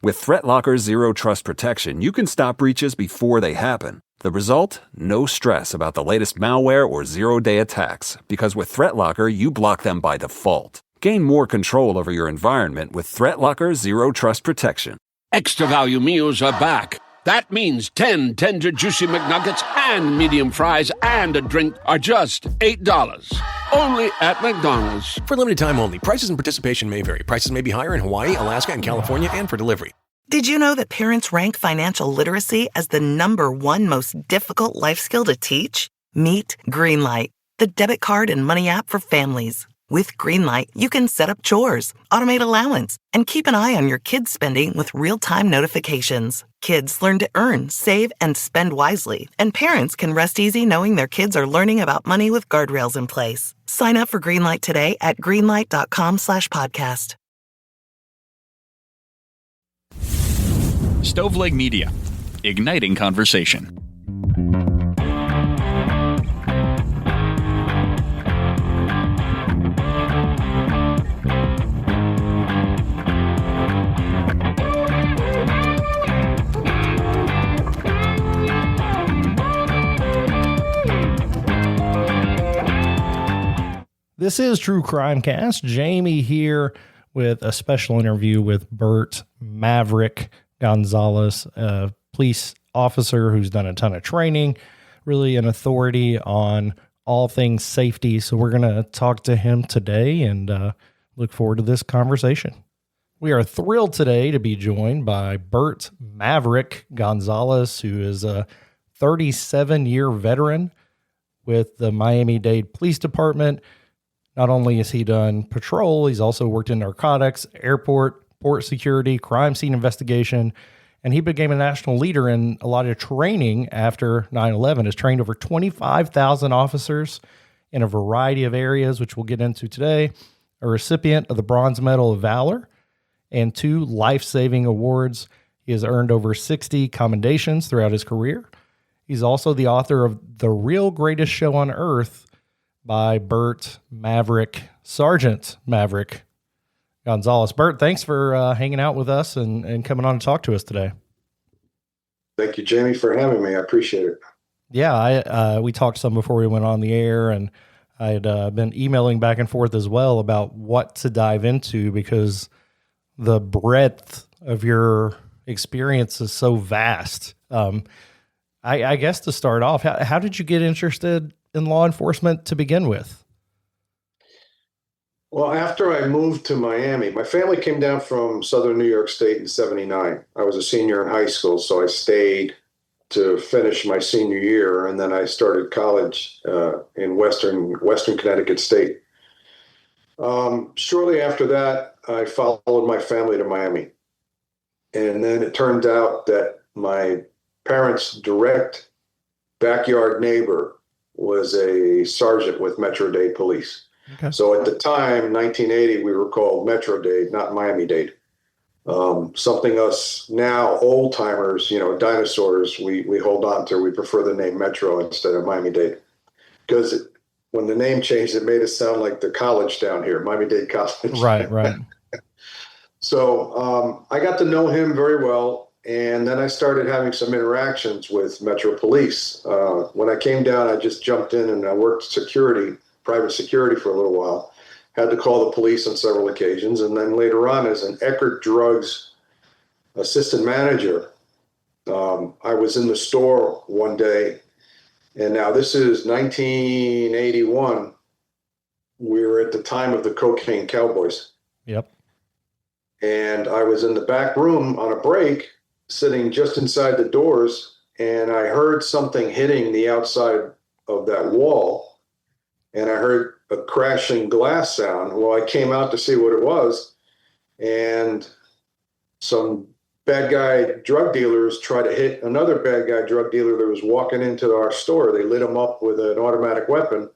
With ThreatLocker Zero Trust Protection, you can stop breaches before they happen. The result? No stress about the latest malware or zero-day attacks, because with ThreatLocker, you block them by default. Gain more control over your environment with ThreatLocker Zero Trust Protection. Extra value meals are back. That means 10 tender, juicy McNuggets and medium fries and a drink are just $8. Only at McDonald's. For limited time only. Prices and participation may vary. Prices may be higher in Hawaii, Alaska, and California, and for delivery. Did you know that parents rank financial literacy as the #1 most difficult life skill to teach? Meet Greenlight, the debit card and money app for families. With Greenlight, you can set up chores, automate allowance, and keep an eye on your kids' spending with real-time notifications. Kids learn to earn, save, and spend wisely, and parents can rest easy knowing their kids are learning about money with guardrails in place. Sign up for Greenlight today at greenlight.com/podcast. Stoveleg Media, igniting conversation. This is True Crime Cast. Jamie here with a special interview with Bert Maverick Gonzalez, a police officer who's done a ton of training, really an authority on all things safety. So we're going to talk to him today and look forward to this conversation. We are thrilled today to be joined by Bert Maverick Gonzalez, who is a 37-year veteran with the Miami-Dade Police Department. Not only has he done patrol, he's also worked in narcotics, airport, port security, crime scene investigation, and he became a national leader in a lot of training after 9/11. Has trained over 25,000 officers in a variety of areas, which we'll get into today. A recipient of the Bronze Medal of Valor and 2 life-saving awards. He has earned over 60 commendations throughout his career. He's also the author of The Real Greatest Show on Earth by Bert Maverick, Sergeant Maverick Gonzalez. Bert, thanks for hanging out with us and coming on to talk to us today. Thank you, Jamie, for having me. I appreciate it. Yeah, we talked some before we went on the air, and I had been emailing back and forth as well about what to dive into because the breadth of your experience is so vast. I guess to start off, how did you get interested in law enforcement to begin with? Well, after I moved to Miami, my family came down from Southern New York State in '79. I was a senior in high school, so I stayed to finish my senior year, and then I started college in Western Connecticut State. Shortly after that, I followed my family to Miami. And then it turned out that my parents' direct backyard neighbor was a sergeant with Metro-Dade Police. Okay. So at the time, 1980, we were called Metro-Dade, not Miami-Dade. Something us now old timers, dinosaurs, we hold on to. We prefer the name Metro instead of Miami-Dade because when the name changed, it made it sound like the college down here, Miami-Dade College. Right. So I got to know him very well. And then I started having some interactions with Metro Police. When I came down, I just jumped in and I worked private security for a little while. Had to call the police on several occasions. And then later on, as an Eckerd Drugs assistant manager, I was in the store one day. And now this is 1981. We were at the time of the Cocaine Cowboys. Yep. And I was in the back room on a break, sitting just inside the doors, and I heard something hitting the outside of that wall, and I heard a crashing glass sound. Well, I came out to see what it was, and some bad guy drug dealers tried to hit another bad guy drug dealer that was walking into our store. They lit him up with an automatic weapon,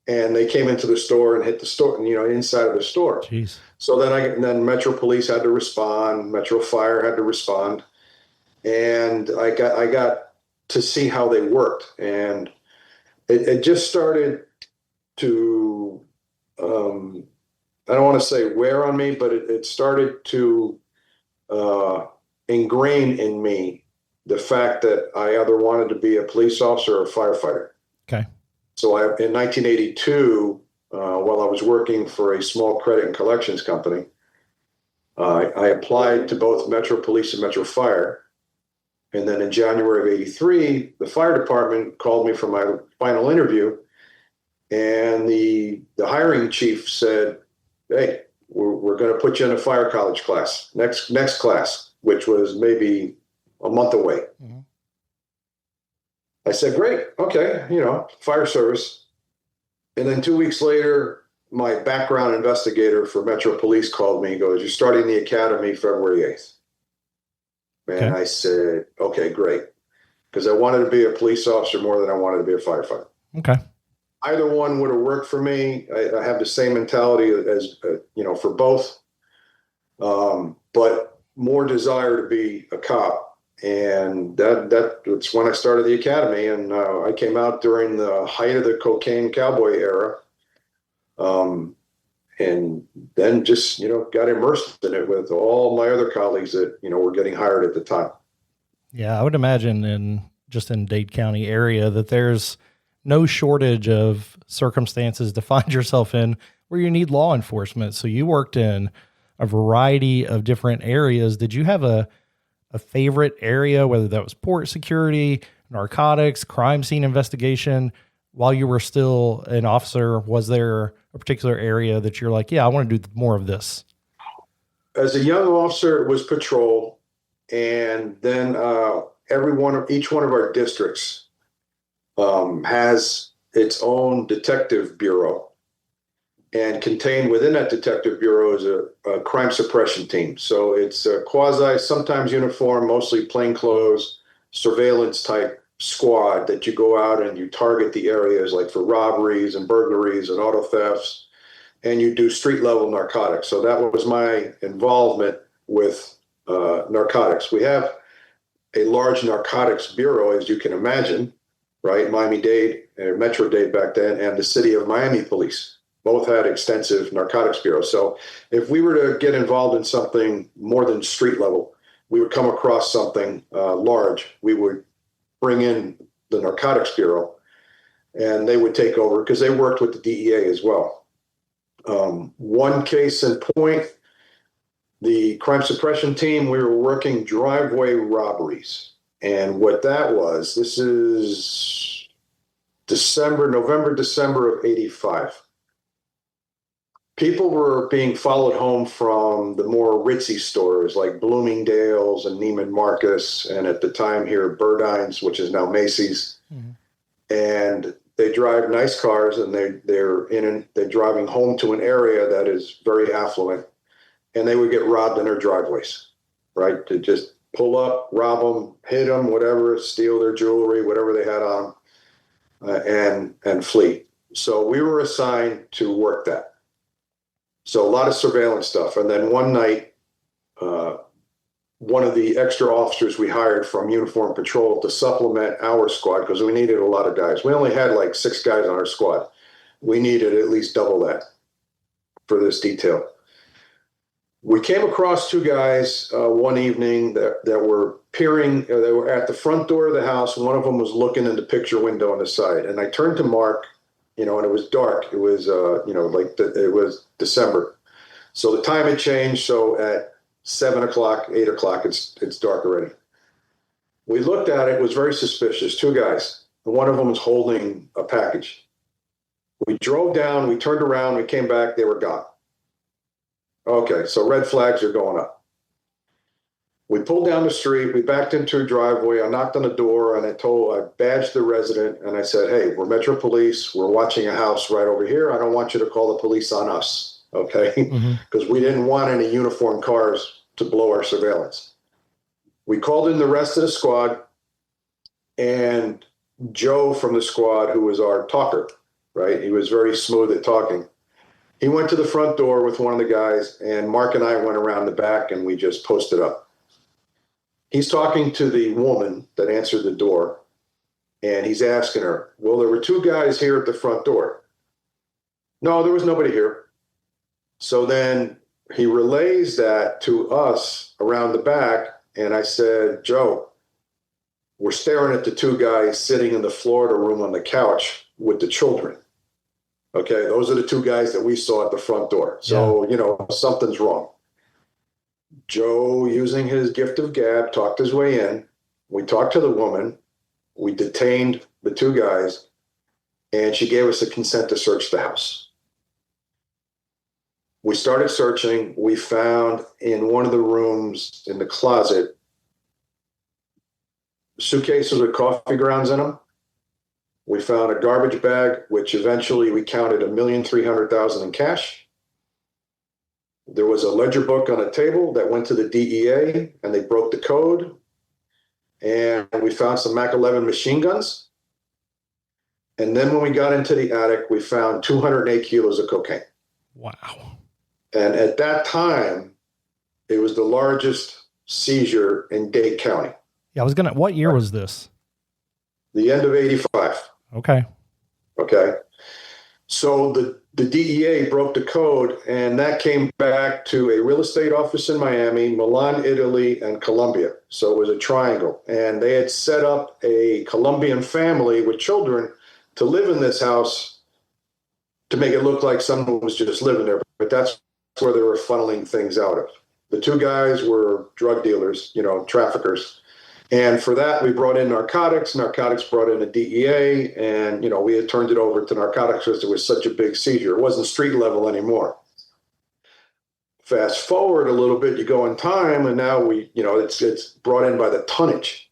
and they came into the store and hit the store, inside of the store. Jeez. So then Metro Police had to respond. Metro Fire had to respond. And I got to see how they worked. And it just started to, I don't want to say wear on me, but it started to ingrained in me the fact that I either wanted to be a police officer or a firefighter. Okay. So in 1982, while I was working for a small credit and collections company, I applied to both Metro Police and Metro Fire. And then in January of 83, the fire department called me for my final interview. And the hiring chief said, hey, we're going to put you in a fire college class, next class, which was maybe a month away. Mm-hmm. I said, great. Okay. Fire service. And then 2 weeks later, my background investigator for Metro Police called me. He goes, you're starting the academy February 8th. And okay. I said, okay, great. Because I wanted to be a police officer more than I wanted to be a firefighter. Okay. Either one would have worked for me. I have the same mentality as, for both. But more desire to be a cop. And that's when I started the academy. And I came out during the height of the cocaine cowboy era. And then just, got immersed in it with all my other colleagues that, were getting hired at the time. Yeah, I would imagine in Dade County area that there's no shortage of circumstances to find yourself in where you need law enforcement. So you worked in a variety of different areas. Did you have a favorite area, whether that was port security, narcotics, crime scene investigation? While you were still an officer, was there a particular area that you're like, yeah, I want to do more of this? As a young officer, it was patrol. And then each one of our districts has its own detective bureau. And contained within that detective bureau is a crime suppression team. So it's a quasi, sometimes uniform, mostly plainclothes, surveillance type squad that you go out and you target the areas like for robberies and burglaries and auto thefts, and you do street level narcotics. So that was my involvement with narcotics. We have a large narcotics bureau, as you can imagine, right? Miami-Dade, Metro-Dade back then, and the city of Miami Police both had extensive narcotics bureaus. So if we were to get involved in something more than street level, we would come across something large, we would bring in the narcotics bureau and they would take over because they worked with the DEA as well. One case in point, the crime suppression team, we were working driveway robberies. And what that was, this is November, December of 85. People were being followed home from the more ritzy stores like Bloomingdale's and Neiman Marcus, and at the time here, Burdines, which is now Macy's. Mm-hmm. And they drive nice cars, and they're driving home to an area that is very affluent, and they would get robbed in their driveways, right? To just pull up, rob them, hit them, whatever, steal their jewelry, whatever they had on, and flee. So we were assigned to work that. So a lot of surveillance stuff. And then one night, one of the extra officers we hired from Uniform Patrol to supplement our squad, because we needed a lot of guys. We only had like 6 guys on our squad. We needed at least double that for this detail. We came across 2 guys one evening that were peering, they were at the front door of the house. One of them was looking in the picture window on the side. And I turned to Mark, and it was dark. It was, it was December. So the time had changed. So at 7 o'clock, 8 o'clock, it's dark already. We looked at it. It was very suspicious. 2 guys. One of them was holding a package. We drove down. We turned around. We came back. They were gone. Okay, so red flags are going up. We pulled down the street. We backed into a driveway. I knocked on the door, and I badged the resident, and I said, hey, we're Metro Police. We're watching a house right over here. I don't want you to call the police on us, okay? Because we didn't want any uniformed cars to blow our surveillance. We called in the rest of the squad, and Joe from the squad, who was our talker, right? He was very smooth at talking. He went to the front door with one of the guys, and Mark and I went around the back, and we just posted up. He's talking to the woman that answered the door, and he's asking her, well, there were 2 guys here at the front door. No, there was nobody here. So then he relays that to us around the back, and I said, Joe, we're staring at the two guys sitting in the Florida room on the couch with the children. Okay, those are the two guys that we saw at the front door. So, something's wrong. Joe, using his gift of gab, talked his way in. We talked to the woman. We detained the two guys, and she gave us a consent to search the house. We started searching. We found in one of the rooms in the closet suitcases with coffee grounds in them. We found a garbage bag, which eventually we counted $1,300,000 in cash. There was a ledger book on a table that went to the DEA, and they broke the code. And we found some Mac 11 machine guns. And then when we got into the attic, we found 208 kilos of cocaine. Wow. And at that time, it was the largest seizure in Dade County. Yeah, what year was this? The end of 85. Okay. So the DEA broke the code, and that came back to a real estate office in Miami, Milan, Italy, and Colombia. So it was a triangle. And they had set up a Colombian family with children to live in this house to make it look like someone was just living there. But that's where they were funneling things out of. The two guys were drug dealers, traffickers. And for that, we brought in narcotics. Narcotics brought in a DEA, and, we had turned it over to narcotics because it was such a big seizure. It wasn't street level anymore. Fast forward a little bit, you go in time, and now it's brought in by the tonnage.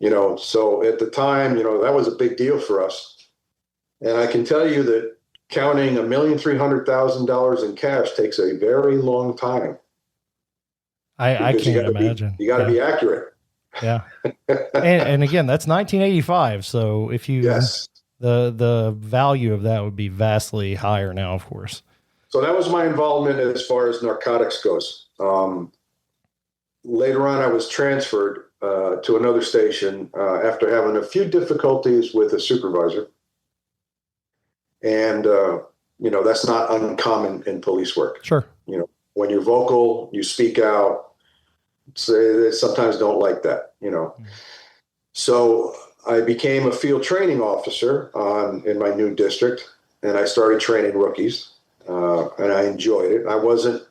So at the time, that was a big deal for us. And I can tell you that counting $1,300,000 in cash takes a very long time. I can't imagine. You got to be accurate. Yeah. and again, that's 1985. So if the value of that would be vastly higher now, of course. So that was my involvement as far as narcotics goes. Later on, I was transferred to another station after having a few difficulties with a supervisor. And, that's not uncommon in police work. Sure. When you're vocal, you speak out. They sometimes don't like that, So I became a field training officer in my new district, and I started training rookies, and I enjoyed it. I wasn't,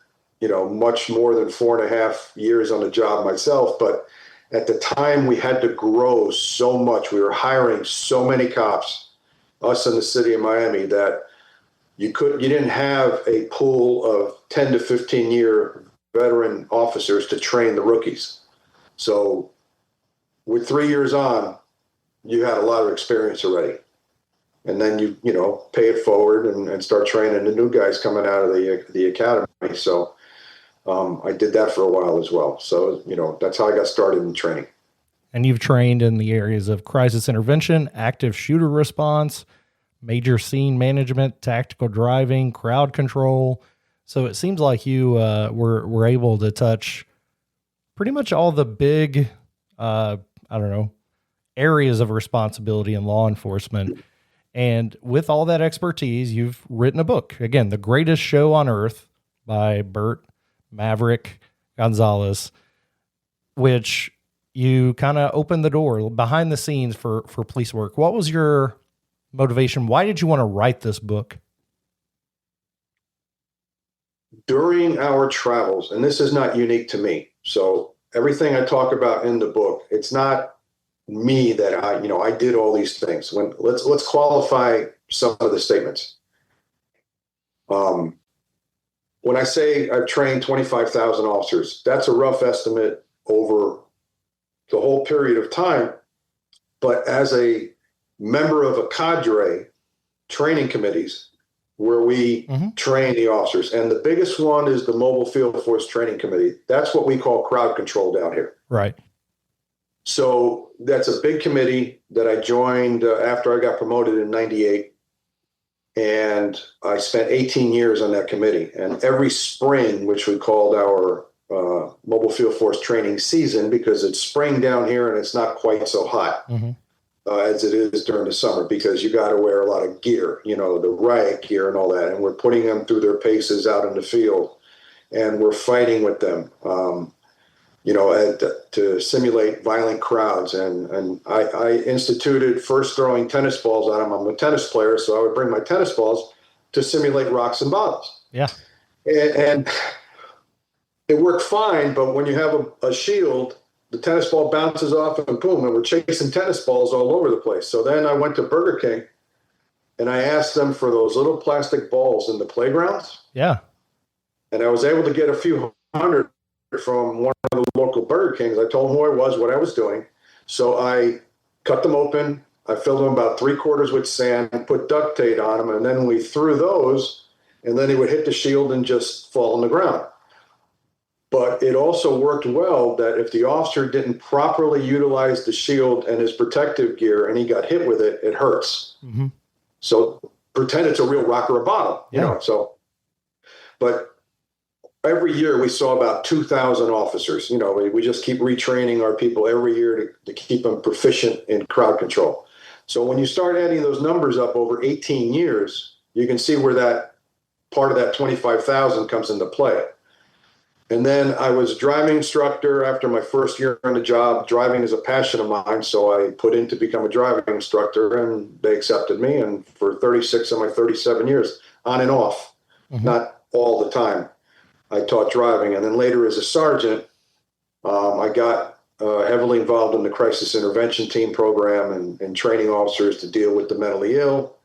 much more than 4.5 years on the job myself, but at the time we had to grow so much. We were hiring so many cops, us in the city of Miami, that you didn't have a pool of 10 to 15 year veteran officers to train the rookies. So with 3 years on, you had a lot of experience already. And then you pay it forward and start training the new guys coming out of the academy. So I did that for a while as well. So, that's how I got started in training. And you've trained in the areas of crisis intervention, active shooter response, major scene management, tactical driving, crowd control. So it seems like you were able to touch pretty much all the big, areas of responsibility in law enforcement. And with all that expertise, you've written a book. Again, The Greatest Show on Earth by Bert, Maverick, Gonzalez, which you kind of opened the door behind the scenes for police work. What was your motivation? Why did you want to write this book? During our travels, and this is not unique to me, so everything I talk about in the book, it's not me that I did all these things. Let's qualify some of the statements. When I say I've trained 25,000 officers, that's a rough estimate over the whole period of time. But as a member of a cadre, training committees, where we train the officers. And the biggest one is the Mobile Field Force Training Committee. That's what we call crowd control down here. Right. So that's a big committee that I joined after I got promoted in 98. And I spent 18 years on that committee. And every spring, which we called our Mobile Field Force training season, because it's spring down here and it's not quite so hot. As it is during the summer, because you got to wear a lot of gear, the riot gear and all that. And we're putting them through their paces out in the field, and we're fighting with them. to simulate violent crowds. And I instituted first throwing tennis balls at them. I'm a tennis player, so I would bring my tennis balls to simulate rocks and bottles. Yeah. And it worked fine, but when you have a shield, the tennis ball bounces off and boom, and we're chasing tennis balls all over the place. So then I went to Burger King and I asked them for those little plastic balls in the playgrounds. Yeah. And I was able to get a few hundred from one of the local Burger Kings. I told them who I was, what I was doing. So I cut them open. I filled them about 3/4 with sand, put duct tape on them, and then we threw those, and then they would hit the shield and just fall on the ground. But it also worked well that if the officer didn't properly utilize the shield and his protective gear and he got hit with it, it hurts. Mm-hmm. So pretend it's a real rock or a bottle, but every year we saw about 2,000 officers. We just keep retraining our people every year to keep them proficient in crowd control. So when you start adding those numbers up over 18 years, you can see where that part of that 25,000 comes into play. And then I was a driving instructor after my first year on the job. Driving is a passion of mine, so I put in to become a driving instructor, and they accepted me. And for 36 of my 37 years, on and off, not all the time, I taught driving. And then later as a sergeant, I got heavily involved in the crisis intervention team program and training officers to deal with the mentally ill.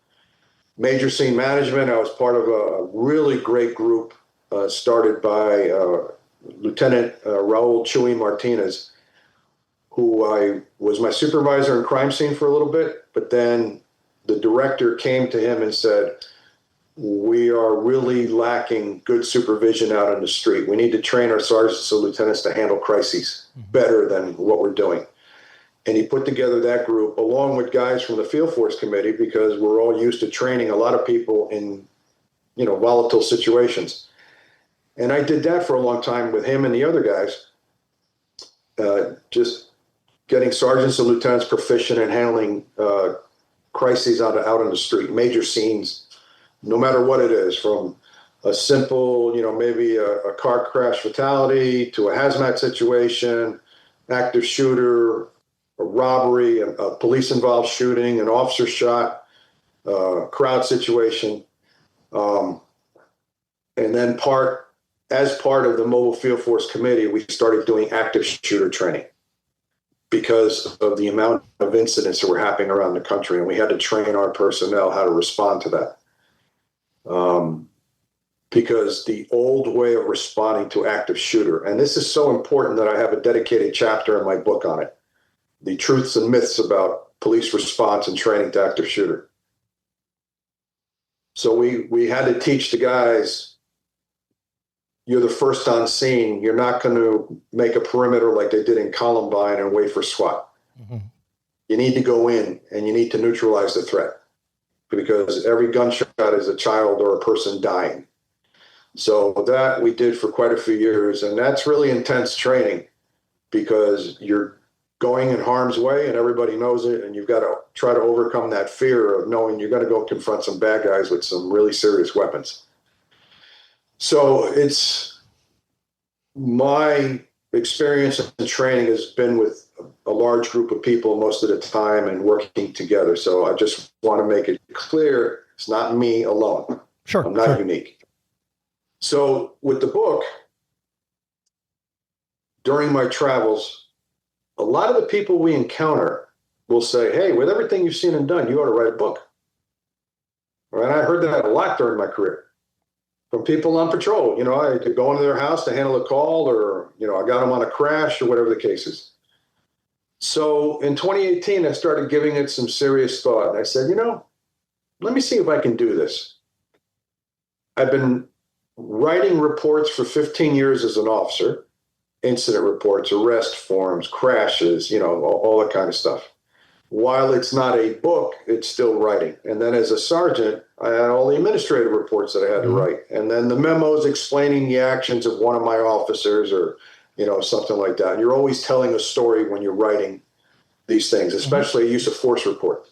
Major scene management, I was part of a really great group started by Lieutenant Raul Chuy Martinez, who I was my supervisor in crime scene for a little bit, but then the director came to him and said, we are really lacking good supervision out on the street. We need to train our sergeants and lieutenants to handle crises better than what we're doing. And he put together that group along with guys from the Field Force Committee, because we're all used to training a lot of people in, volatile situations. And I did that for a long time with him and the other guys, just getting sergeants and lieutenants proficient in handling crises out on the street, major scenes, no matter what it is, from a simple, maybe a car crash fatality to a hazmat situation, active shooter, a robbery, a police-involved shooting, an officer shot, crowd situation. And then as part of the Mobile Field Force Committee, we started doing active shooter training because of the amount of incidents that were happening around the country, and we had to train our personnel how to respond to that. Because the old way of responding to active shooter, and this is so important that I have a dedicated chapter in my book on it, the truths and myths about police response and training to active shooter. So we had to teach the guys, you're the first on scene. You're not going to make a perimeter like they did in Columbine and wait for SWAT. Mm-hmm. You need to go in and you need to neutralize the threat, because every gunshot is a child or a person dying. So that we did for quite a few years, and that's really intense training because you're going in harm's way and everybody knows it, and you've got to try to overcome that fear of knowing you're going to go confront some bad guys with some really serious weapons. So it's my experience in training has been with a large group of people most of the time and working together. So I just want to make it clear, it's not me alone. Sure. I'm not unique. So with the book, during my travels, a lot of the people we encounter will say, hey, with everything you've seen and done, you ought to write a book. And I heard that a lot during my career from people on patrol. I had to go into their house to handle a call, or, I got them on a crash, or whatever the case is. So in 2018, I started giving it some serious thought. And I said, let me see if I can do this. I've been writing reports for 15 years as an officer, incident reports, arrest forms, crashes, all that kind of stuff. While it's not a book, it's still writing. And then as a sergeant, I had all the administrative reports that I had to write. And then the memos explaining the actions of one of my officers, or, something like that. And you're always telling a story when you're writing these things, especially a use of force report.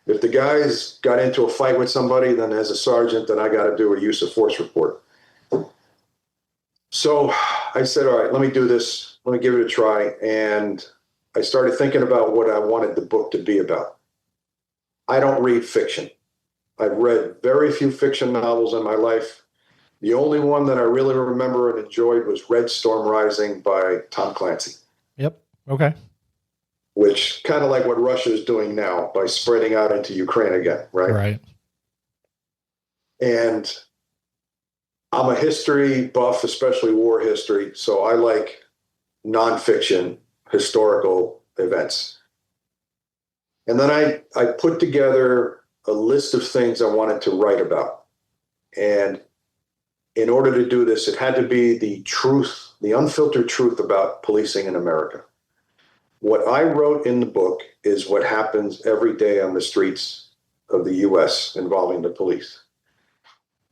If the guys got into a fight with somebody, then as a sergeant, then I got to do a use of force report. So I said, all right, let me do this. Let me give it a try. And I started thinking about what I wanted the book to be about. I don't read fiction. I've read very few fiction novels in my life. The only one that I really remember and enjoyed was Red Storm Rising by Tom Clancy. Yep. Okay. Which kind of like what Russia is doing now by spreading out into Ukraine again, right? Right. And I'm a history buff, especially war history. So I like nonfiction, historical events. And then I put together a list of things I wanted to write about. And in order to do this, it had to be the truth, the unfiltered truth about policing in America. What I wrote in the book is what happens every day on the streets of the U.S. involving the police.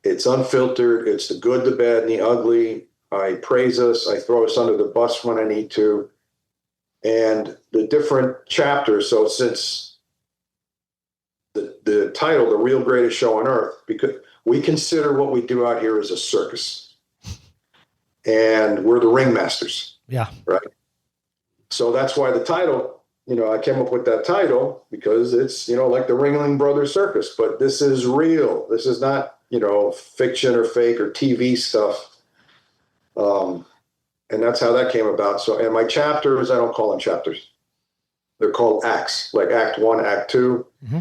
It's unfiltered. It's the good, the bad, and the ugly. I praise us. I throw us under the bus when I need to. And the different chapters, so since the title, The Real Greatest Show on Earth, because we consider what we do out here as a circus. And we're the ringmasters. Yeah. Right? So that's why the title, I came up with that title because it's, like the Ringling Brothers Circus, but this is real. This is not, fiction or fake or TV stuff. And that's how that came about. So, and my chapters, I don't call them chapters. They're called acts, like Act 1, Act 2. Mm-hmm.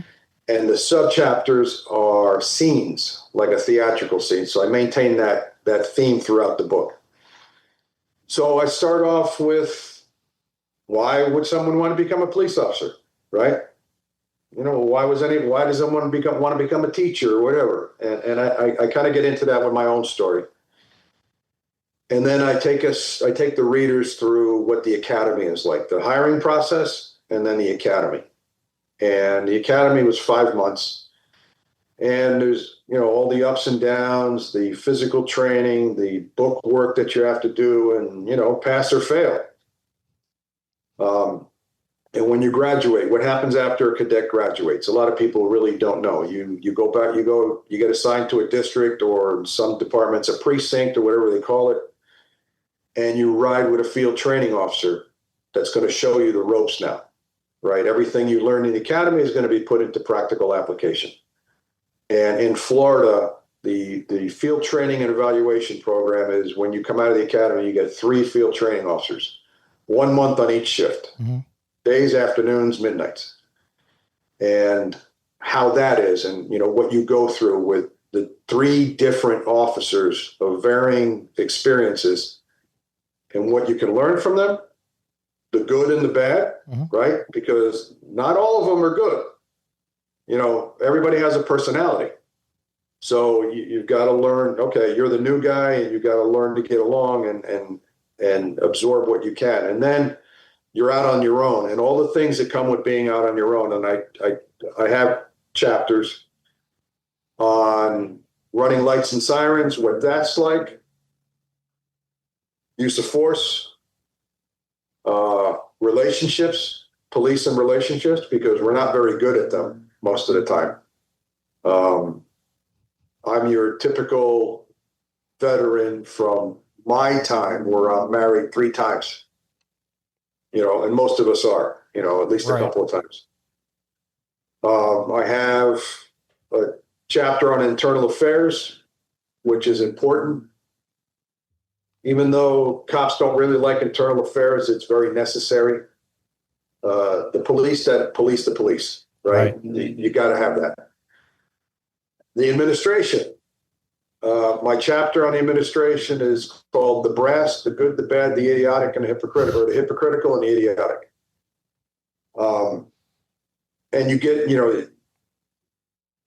And the sub-chapters are scenes, like a theatrical scene. So I maintain that theme throughout the book. So I start off with, why would someone want to become a police officer, right? Why does someone want to become a teacher or whatever? And I kind of get into that with my own story. And then I take the readers through what the academy is like, the hiring process, and then the academy. And the academy was 5 months. And there's, all the ups and downs, the physical training, the book work that you have to do, and, pass or fail. And when you graduate, what happens after a cadet graduates? A lot of people really don't know. You go back, you get assigned to a district, or some departments, a precinct, or whatever they call it. And you ride with a field training officer that's going to show you the ropes now, right? Everything you learn in the academy is going to be put into practical application. And in Florida, the field training and evaluation program is when you come out of the academy, you get 3 field training officers, 1 month on each shift, days, afternoons, midnights. And how that is, and what you go through with the 3 different officers of varying experiences, and what you can learn from them, the good and the bad, right? Because not all of them are good. Everybody has a personality. So you've got to learn, okay, you're the new guy, and you've got to learn to get along and absorb what you can. And then you're out on your own, and all the things that come with being out on your own. And I have chapters on running lights and sirens, what that's like, use of force, relationships, police and relationships, because we're not very good at them most of the time. I'm your typical veteran from my time where I'm married 3 times, and most of us are, at least a couple of times. I have a chapter on internal affairs, which is important. Even though cops don't really like internal affairs, it's very necessary. The police that police the police, right? You got to have that. The administration. My chapter on the administration is called The Brass, the Good, the Bad, the Idiotic, and the Hypocritical, or the Hypocritical and the Idiotic. And you get,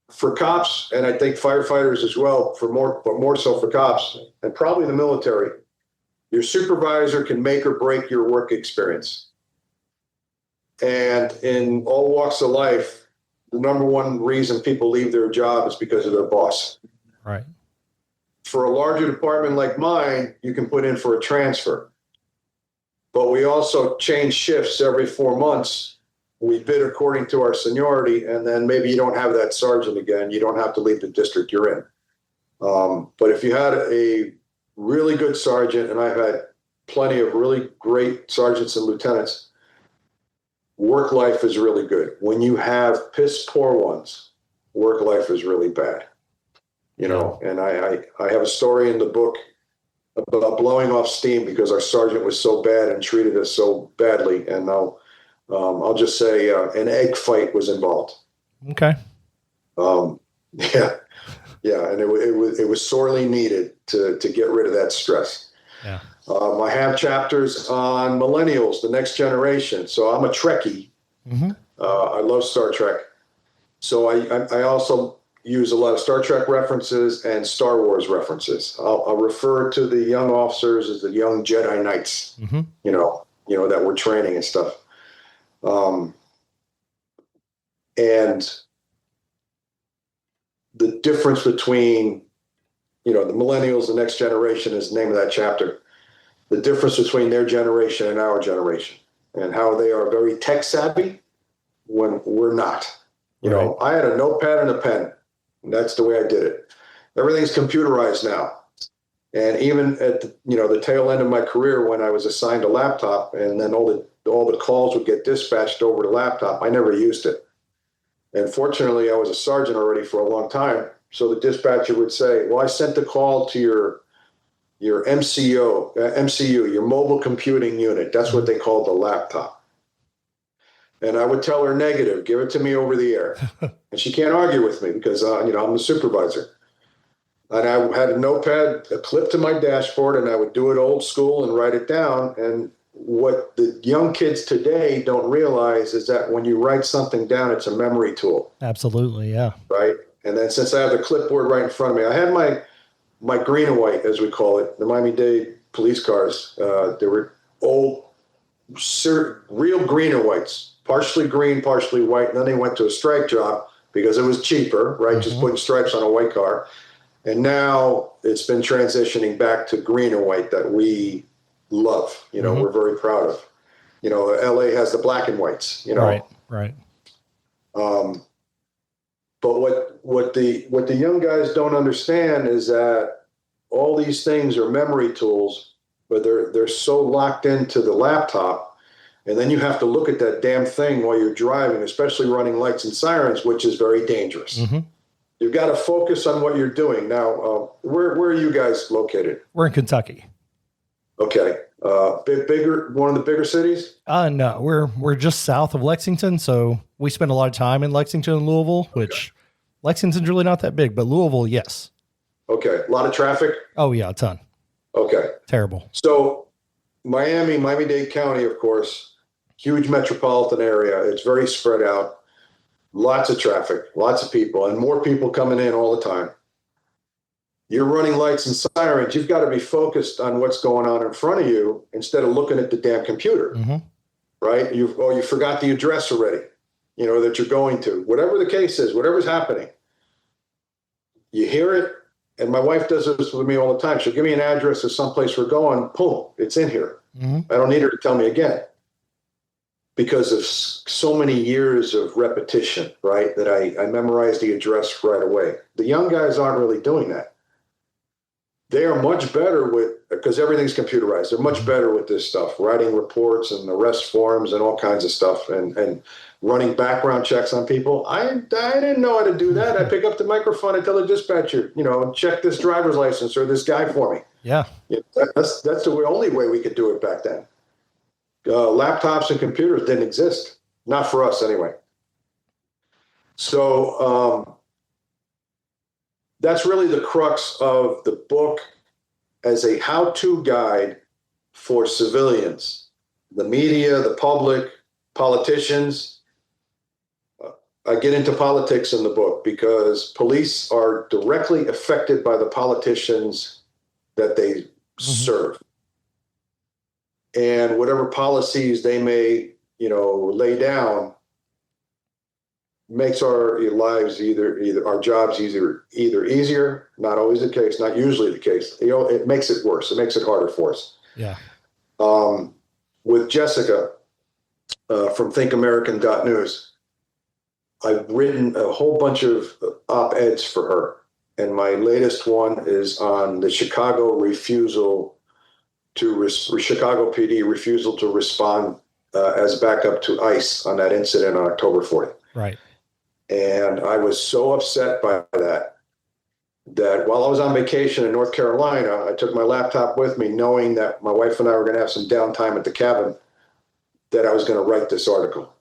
for cops, and I think firefighters as well, but more so for cops, and probably the military, your supervisor can make or break your work experience. And in all walks of life, the number one reason people leave their job is because of their boss. Right. For a larger department like mine, you can put in for a transfer. But we also change shifts every 4 months. We bid according to our seniority, and then maybe you don't have that sergeant again. You don't have to leave the district you're in. But if you had a really good sergeant, and I've had plenty of really great sergeants and lieutenants. Work life is really good. When you have piss poor ones, work life is really bad. You know, and I have a story in the book about blowing off steam because our sergeant was so bad and treated us so badly. And I'll just say an egg fight was involved. Okay. Yeah, and it was sorely needed to get rid of that stress. Yeah. I have chapters on millennials, the next generation. So I'm a Trekkie. Mm-hmm. I love Star Trek. So I also use a lot of Star Trek references and Star Wars references. I'll refer to the young officers as the young Jedi Knights, mm-hmm. you know, that we're training and stuff. And the difference between, the millennials, the next generation is the name of that chapter. The difference between their generation and our generation, and how they are very tech savvy when we're not. You know, I had a notepad and a pen. And that's the way I did it. Everything's computerized now. And even at the tail end of my career, when I was assigned a laptop and then all the calls would get dispatched over the laptop, I never used it. And fortunately, I was a sergeant already for a long time. So the dispatcher would say, well, I sent the call to your MCU, your mobile computing unit. That's what they called the laptop. And I would tell her negative, give it to me over the air. And she can't argue with me because, I'm the supervisor. And I had a notepad, a clip to my dashboard, and I would do it old school and write it down. And what the young kids today don't realize is that when you write something down, it's a memory tool. Absolutely, yeah. Right? And then since I have the clipboard right in front of me, I had my green and white, as we call it, the Miami-Dade police cars. They were old, real green and whites. Partially green, partially white, and then they went to a stripe job because it was cheaper, right? Mm-hmm. Just putting stripes on a white car. And now it's been transitioning back to green and white that we love, mm-hmm. We're very proud of. LA has the black and whites, Right. But what the young guys don't understand is that all these things are memory tools, but they're so locked into the laptop. And then you have to look at that damn thing while you're driving, especially running lights and sirens, which is very dangerous. Mm-hmm. You've got to focus on what you're doing. Now, where are you guys located? We're in Kentucky. Okay. Bigger, one of the bigger cities? No, we're just south of Lexington. So we spend a lot of time in Lexington and Louisville, which Lexington's really not that big, but Louisville, yes. Okay. A lot of traffic? Oh yeah, a ton. Okay. Terrible. So Miami-Dade County, of course, huge metropolitan area. It's very spread out. Lots of traffic, lots of people, and more people coming in all the time. You're running lights and sirens. You've got to be focused on what's going on in front of you instead of looking at the damn computer, mm-hmm. right? You forgot the address already, that you're going to. Whatever the case is, whatever's happening, you hear it. And my wife does this with me all the time. She'll give me an address of someplace we're going. Boom, it's in here. Mm-hmm. I don't need her to tell me again. Because of so many years of repetition, right, that I memorized the address right away. The young guys aren't really doing that. They are much better because everything's computerized. They're much better with this stuff, writing reports and arrest forms and all kinds of stuff and running background checks on people. I didn't know how to do that. I pick up the microphone and tell the dispatcher, check this driver's license or this guy for me. Yeah. That's the only way we could do it back then. Laptops and computers didn't exist. Not for us, anyway. So that's really the crux of the book as a how-to guide for civilians, the media, the public, politicians. I get into politics in the book because police are directly affected by the politicians that they mm-hmm. serve. And whatever policies they may, lay down makes our lives either our jobs either easier, not always the case, not usually the case. It makes it worse. It makes it harder for us. Yeah. With Jessica from ThinkAmerican.News, I've written a whole bunch of op-eds for her. And my latest one is on the Chicago refusal to Chicago PD refusal to respond as backup to ICE on that incident on October 4th. Right. And I was so upset by that while I was on vacation in North Carolina, I took my laptop with me, knowing that my wife and I were going to have some downtime at the cabin, that I was going to write this article.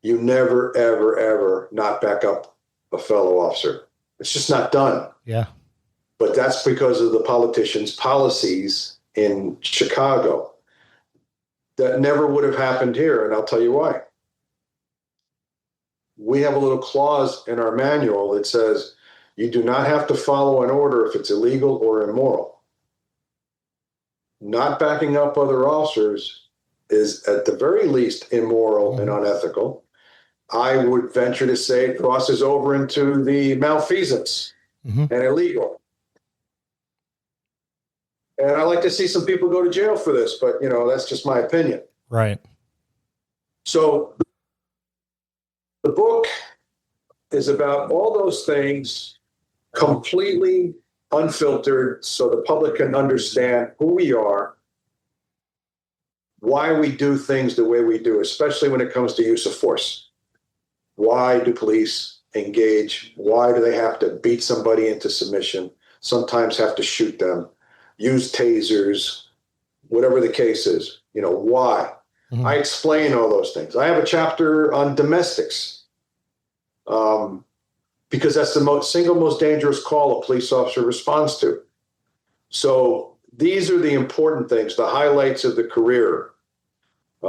You never, ever, ever not back up a fellow officer. It's just not done. Yeah. But that's because of the politicians' policies in Chicago. That never would have happened here, and I'll tell you why. We have a little clause in our manual that says you do not have to follow an order if it's illegal or immoral. Not backing up other officers is at the very least immoral and unethical. I would venture to say it crosses over into the malfeasance and illegal. And I like to see some people go to jail for this, but that's just my opinion. Right. So the book is about all those things, completely unfiltered, so the public can understand who we are, why we do things the way we do, especially when it comes to use of force. Why do police engage? Why do they have to beat somebody into submission? Sometimes have to shoot them, use tasers, whatever the case is. Why? I explain all those things. I have a chapter on domestics, because that's the single most dangerous call a police officer responds to. So these are the important things, the highlights of the career. I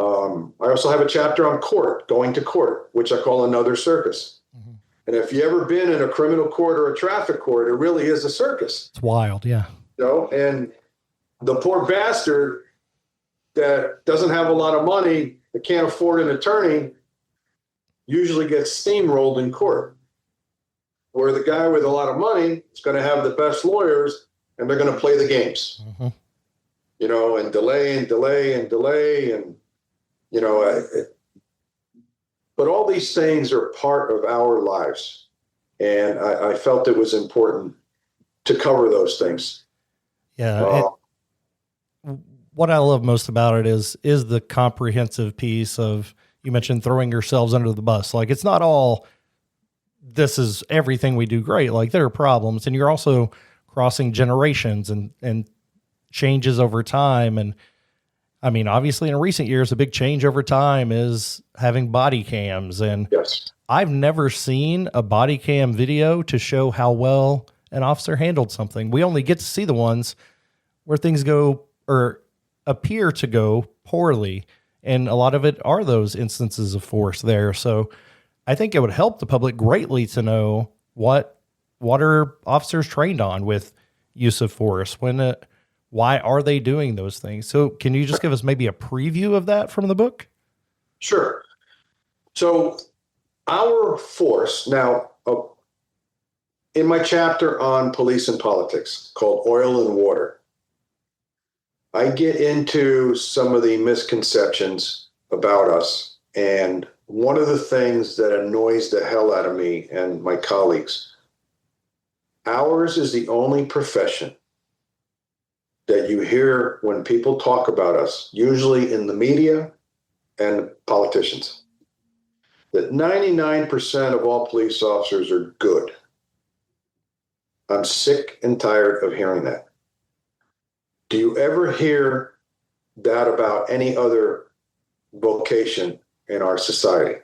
also have a chapter on going to court, which I call another circus. And if you've ever been in a criminal court or a traffic court, it really is a circus. It's wild, yeah. And the poor bastard that doesn't have a lot of money, that can't afford an attorney, usually gets steamrolled in court. Where the guy with a lot of money is going to have the best lawyers, and they're going to play the games. And delay and delay and delay. And, but all these things are part of our lives. And I felt it was important to cover those things. Yeah. What I love most about it is the comprehensive piece of, you mentioned throwing yourselves under the bus. Like, it's not all, this is everything we do great. Like, there are problems, and you're also crossing generations and changes over time. And I mean, obviously in recent years, a big change over time is having body cams. And yes, I've never seen a body cam video to show how well an officer handled something. We only get to see the ones where things go or appear to go poorly. And a lot of it are those instances of force there. So I think it would help the public greatly to know what are officers trained on with use of force, why are they doing those things? So can you just give us maybe a preview of that from the book? Sure. So our force now, in my chapter on police and politics called Oil and Water, I get into some of the misconceptions about us. And one of the things that annoys the hell out of me and my colleagues, ours is the only profession that you hear when people talk about us, usually in the media and politicians, that 99% of all police officers are good. I'm sick and tired of hearing that. Do you ever hear that about any other vocation in our society?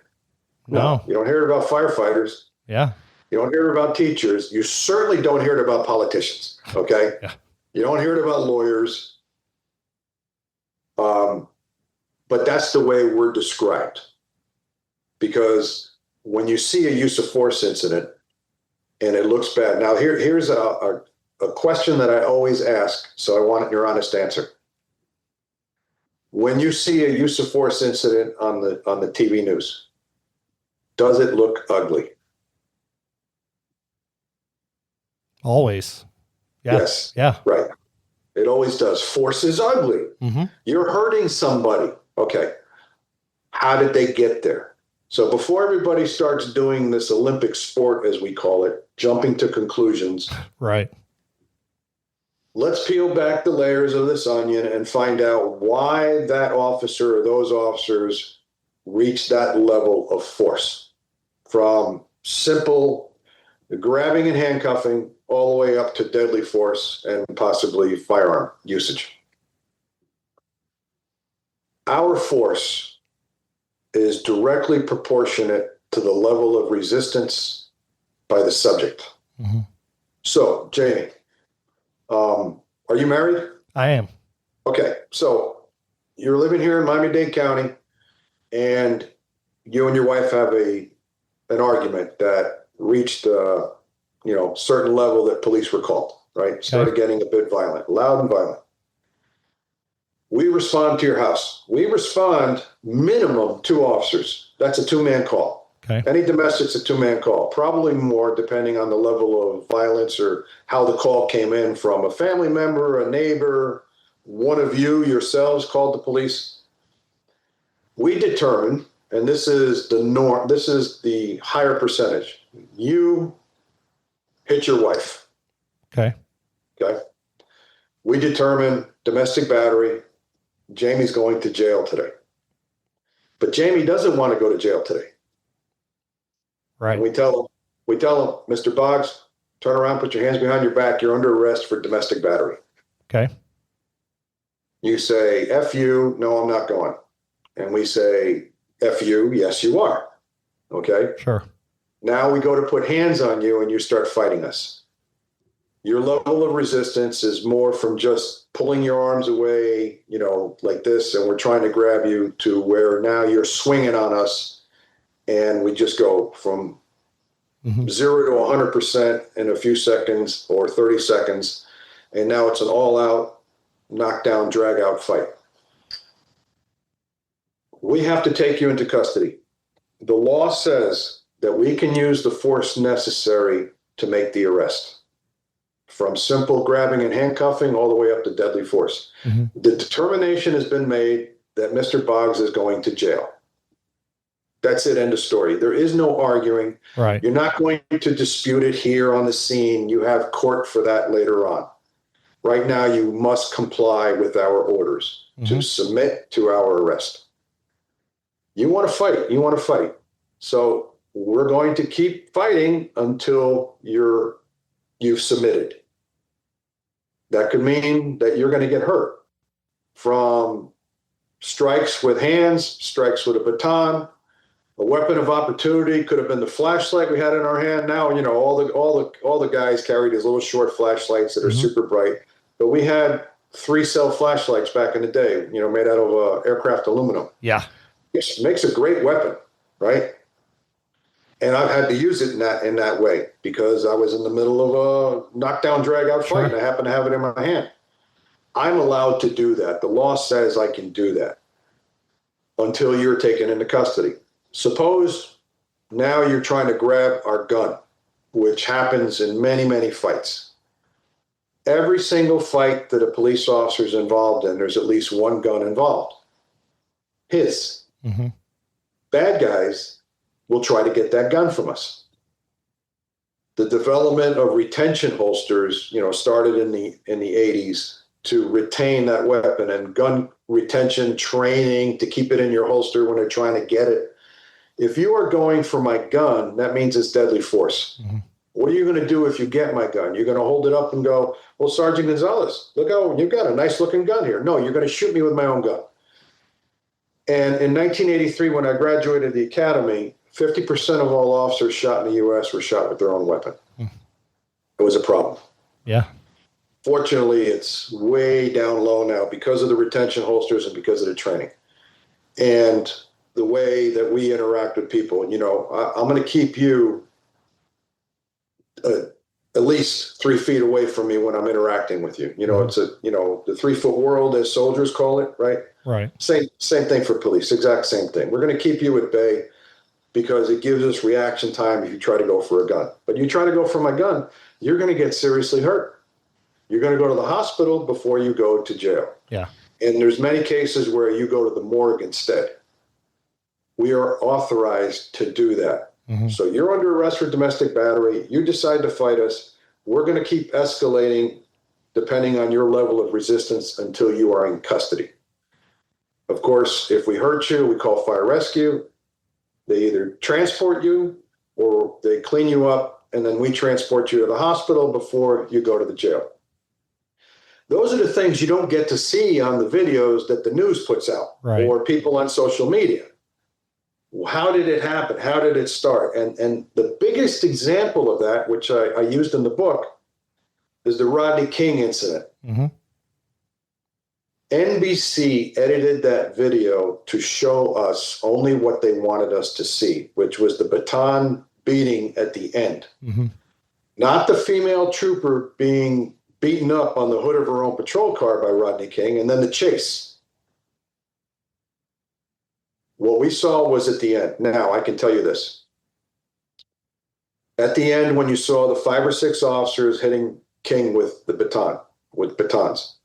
No. You don't hear it about firefighters. Yeah. You don't hear it about teachers. You certainly don't hear it about politicians. Okay. Yeah. You don't hear it about lawyers. But that's the way we're described. Because when you see a use of force incident and it looks bad. Now here's a question that I always ask, so I want your honest answer. When you see a use of force incident on the TV news, does it look ugly? Always. Yeah. Yes. Yeah. Right. It always does. Force is ugly. You're hurting somebody. Okay. How did they get there? So before everybody starts doing this Olympic sport, as we call it, jumping to conclusions. Right. Let's peel back the layers of this onion and find out why that officer or those officers reached that level of force, from simple grabbing and handcuffing all the way up to deadly force and possibly firearm usage. Our force is directly proportionate to the level of resistance by the subject. Mm-hmm. So, Jamie, are you married? I am. Okay, so you're living here in Miami-Dade County, and you and your wife have an argument that reached certain level that police were called, right? Started getting a bit violent, loud and violent. We respond to your house. We respond minimum 2 officers. That's a 2-man call. Okay. Any domestic's a 2-man call, probably more depending on the level of violence or how the call came in from a family member, a neighbor, one of you yourselves called the police. We determine, and this is the norm, this is the higher percentage. You hit your wife. Okay. We determine domestic battery. Jamie's going to jail today. But Jamie doesn't want to go to jail today. Right. And we tell him, Mr. Boggs, turn around, put your hands behind your back. You're under arrest for domestic battery. Okay. You say, F you, no, I'm not going. And we say, F you, yes, you are. Okay. Sure. Now we go to put hands on you and you start fighting us. Your level of resistance is more from just pulling your arms away, like this, and we're trying to grab you, to where now you're swinging on us, and we just go from 0 to 100% in a few seconds or 30 seconds, and now it's an all-out, knockdown, drag-out fight. We have to take you into custody. The law says that we can use the force necessary to make the arrest, from simple grabbing and handcuffing all the way up to deadly force. Mm-hmm. The determination has been made that Mr. Boggs is going to jail. That's it, end of story. There is no arguing. Right. You're not going to dispute it here on the scene. You have court for that later on. Right now, you must comply with our orders to submit to our arrest. You want to fight. So we're going to keep fighting until you've submitted. That could mean that you're going to get hurt from strikes with hands, strikes with a baton. A weapon of opportunity could have been the flashlight we had in our hand. Now, all the guys carry these little short flashlights that are super bright, but we had 3-cell flashlights back in the day, made out of aircraft aluminum. Yeah. It makes a great weapon, right? And I've had to use it in that way because I was in the middle of a knockdown, drag-out fight, and I happen to have it in my hand. I'm allowed to do that. The law says I can do that until you're taken into custody. Suppose now you're trying to grab our gun, which happens in many, many fights. Every single fight that a police officer is involved in, there's at least one gun involved. His. Mm-hmm. Bad guys will try to get that gun from us. The development of retention holsters, started in the 80s to retain that weapon, and gun retention training to keep it in your holster when they're trying to get it. If you are going for my gun, that means it's deadly force. Mm-hmm. What are you going to do if you get my gun? You're going to hold it up and go, well, Sergeant Gonzalez, look how you've got a nice looking gun here. No, you're going to shoot me with my own gun. And in 1983, when I graduated the academy, 50% of all officers shot in the U.S. were shot with their own weapon. Mm. It was a problem. Yeah. Fortunately, it's way down low now because of the retention holsters and because of the training. And the way that we interact with people. I'm going to keep you at least 3 feet away from me when I'm interacting with you. It's the 3-foot world, as soldiers call it, right? Right. Same thing for police, exact same thing. We're going to keep you at bay because it gives us reaction time if you try to go for a gun. But you try to go for my gun, you're going to get seriously hurt. You're going to go to the hospital before you go to jail. Yeah. And there's many cases where you go to the morgue instead. We are authorized to do that. Mm-hmm. So you're under arrest for domestic battery. You decide to fight us. We're going to keep escalating the depending on your level of resistance, until you are in custody. Of course, if we hurt you, we call fire rescue. They either transport you or they clean you up, and then we transport you to the hospital before you go to the jail. Those are the things you don't get to see on the videos that the news puts out, right, or people on social media. How did it happen? How did it start? And the biggest example of that, which I used in the book, is the Rodney King incident. Mm-hmm. NBC edited that video to show us only what they wanted us to see, which was the baton beating at the end. Mm-hmm. Not the female trooper being beaten up on the hood of her own patrol car by Rodney King, and then the chase. What we saw was at the end. Now, I can tell you this. At the end, when you saw the 5 or 6 officers hitting King with batons,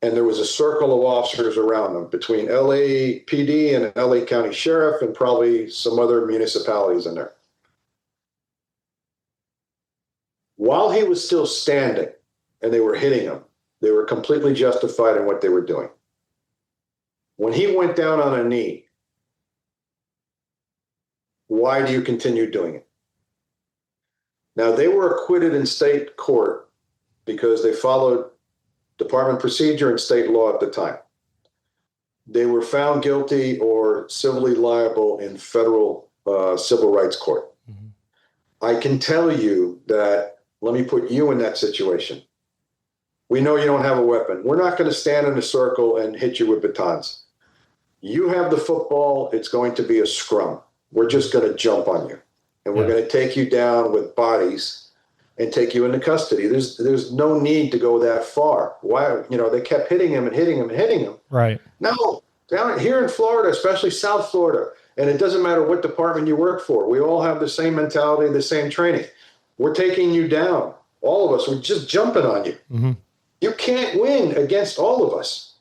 and there was a circle of officers around them between LAPD and LA County Sheriff and probably some other municipalities in there. While he was still standing and they were hitting him, they were completely justified in what they were doing. When he went down on a knee, why do you continue doing it? Now, they were acquitted in state court because they followed department procedure and state law at the time. They were found guilty or civilly liable in federal civil rights court. Mm-hmm. I can tell you that, let me put you in that situation. We know you don't have a weapon. We're not going to stand in a circle and hit you with batons. You have the football, it's going to be a scrum. We're just going to jump on you. And we're going to take you down with bodies and take you into custody. There's no need to go that far. Why? They kept hitting him and hitting him and hitting him. Right. No, down here in Florida, especially South Florida, and it doesn't matter what department you work for, we all have the same mentality, the same training. We're taking you down. All of us, we're just jumping on you. Mm-hmm. You can't win against all of us.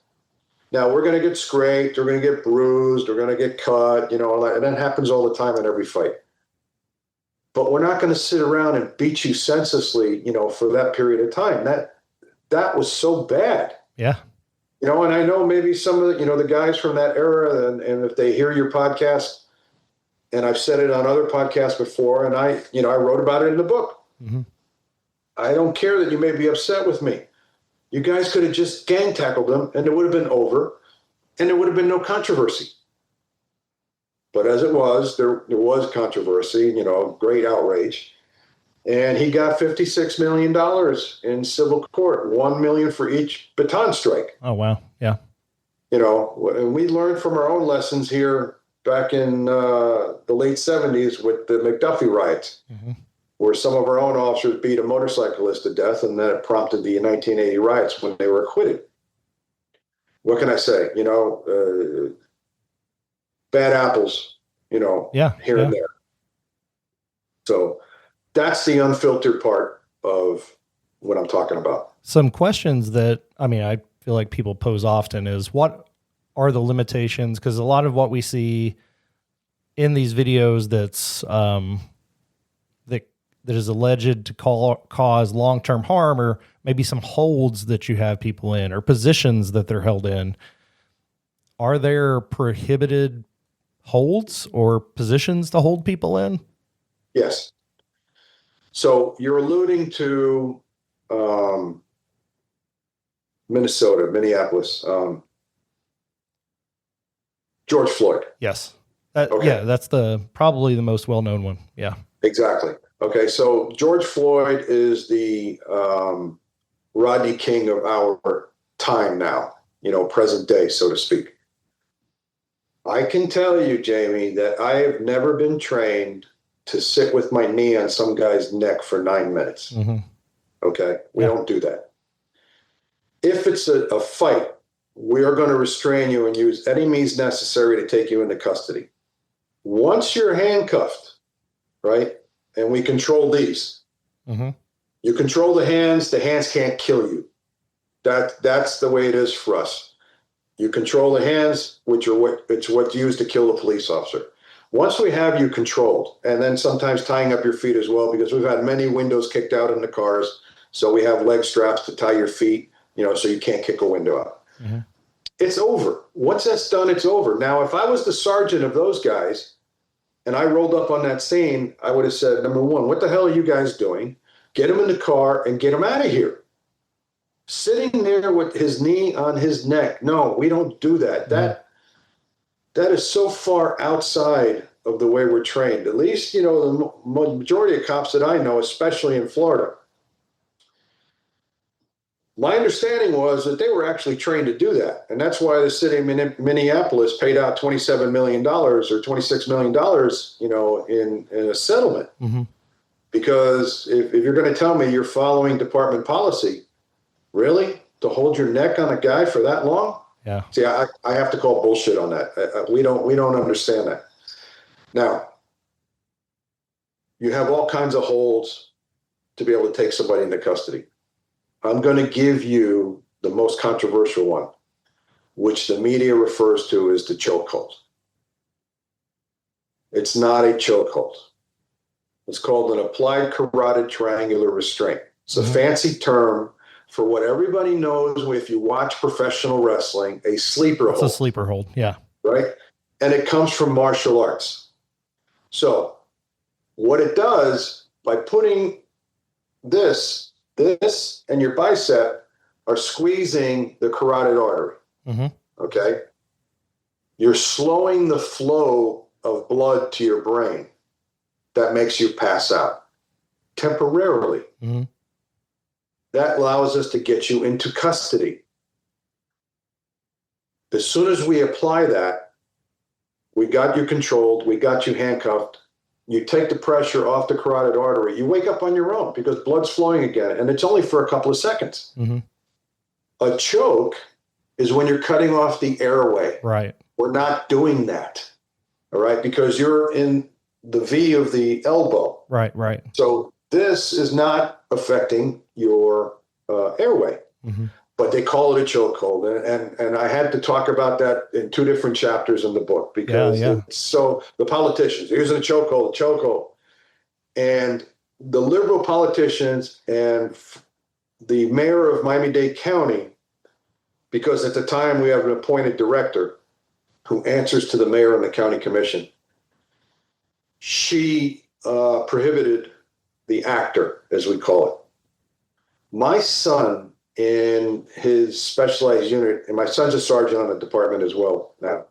Now, we're going to get scraped, we're going to get bruised, we're going to get cut, and that happens all the time in every fight. But we're not going to sit around and beat you senselessly, for that period of time. That was so bad. Yeah. And I know maybe some of the guys from that era, and if they hear your podcast, and I've said it on other podcasts before, and I wrote about it in the book. Mm-hmm. I don't care that you may be upset with me. You guys could have just gang tackled them, and it would have been over, and there would have been no controversy. But as it was, there was controversy, great outrage. And he got $56 million in civil court, $1 million for each baton strike. Oh, wow. Yeah. And we learned from our own lessons here back in the late 70s with the McDuffie riots, mm-hmm. where some of our own officers beat a motorcyclist to death, and then it prompted the 1980 riots when they were acquitted. What can I say? Bad apples, here and there. So that's the unfiltered part of what I'm talking about. Some questions that, I feel like people pose often is, what are the limitations? Because a lot of what we see in these videos that's that is alleged to cause long-term harm, or maybe some holds that you have people in, or positions that they're held in. Are there prohibited holds or positions to hold people in? Yes. So you're alluding to Minneapolis, George Floyd. Yes. Okay. Yeah, that's probably the most well-known one. Yeah. Exactly. Okay, so George Floyd is the Rodney King of our time now, present day, so to speak. I can tell you, Jamie, that I have never been trained to sit with my knee on some guy's neck for 9 minutes. Mm-hmm. Okay, we don't do that. If it's a fight, we are going to restrain you and use any means necessary to take you into custody. Once you're handcuffed, right, and we control these, mm-hmm. you control the hands can't kill you. That's the way it is for us. You control the hands, which are what's used to kill a police officer. Once we have you controlled, and then sometimes tying up your feet as well, because we've had many windows kicked out in the cars, So we have leg straps to tie your feet, so you can't kick a window out. Mm-hmm. It's over. Once that's done, it's over. Now, if I was the sergeant of those guys and I rolled up on that scene, I would have said, number one, what the hell are you guys doing? Get him in the car and get him out of here. Sitting there with his knee on his neck. No, we don't do that. That is so far outside of the way we're trained. At least, the majority of cops that I know, especially in Florida, my understanding was that they were actually trained to do that. And that's why the city of Minneapolis paid out $27 million or $26 million, in a settlement. Mm-hmm. Because if you're going to tell me you're following department policy, really? To hold your neck on a guy for that long? Yeah. See, I have to call bullshit on that. We don't understand that. Now, you have all kinds of holds to be able to take somebody into custody. I'm going to give you the most controversial one, which the media refers to as the chokehold. It's not a chokehold. It's called an applied carotid triangular restraint. It's a fancy term for what everybody knows if you watch professional wrestling, a sleeper hold. It's a sleeper hold, yeah. Right? And it comes from martial arts. So what it does, by putting this and your bicep are squeezing the carotid artery, okay? You're slowing the flow of blood to your brain. That makes you pass out temporarily. Mm-hmm. That allows us to get you into custody. As soon as we apply that, we got you controlled, we got you handcuffed, you take the pressure off the carotid artery, you wake up on your own because blood's flowing again, and it's only for a couple of seconds. Mm-hmm. A choke is when you're cutting off the airway. Right. We're not doing that, all right, because you're in the V of the elbow. Right. So this is not affecting your airway, but they call it a chokehold. And I had to talk about that in 2 different chapters in the book because so the politicians are using a chokehold. And the liberal politicians and the mayor of Miami-Dade County, because at the time we have an appointed director who answers to the mayor and the county commission, she prohibited the actor, as we call it. My son, in his specialized unit, and my son's a sergeant on the department as well now,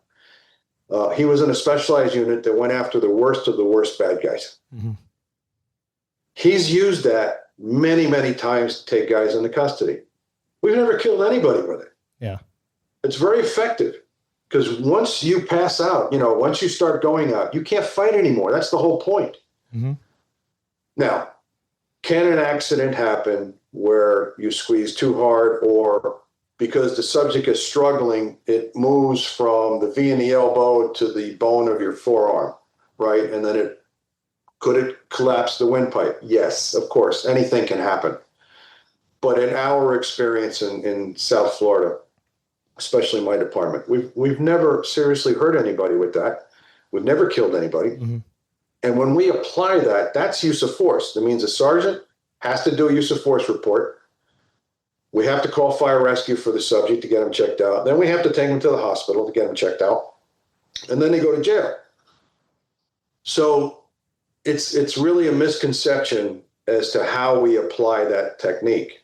he was in a specialized unit that went after the worst of the worst bad guys. Mm-hmm. He's used that many, many times to take guys into custody. We've never killed anybody with it. Yeah. It's very effective. Because once you pass out, once you start going out, you can't fight anymore. That's the whole point. Mm-hmm. Now, can an accident happen where you squeeze too hard, or because the subject is struggling, it moves from the V in the elbow to the bone of your forearm, right? And then could it collapse the windpipe? Yes, of course. Anything can happen. But in our experience in South Florida, especially my department, we've never seriously hurt anybody with that. We've never killed anybody. Mm-hmm. And when we apply that, that's use of force. That means a sergeant has to do a use of force report. We have to call fire rescue for the subject to get him checked out. Then we have to take him to the hospital to get him checked out. And then they go to jail. So it's really a misconception as to how we apply that technique.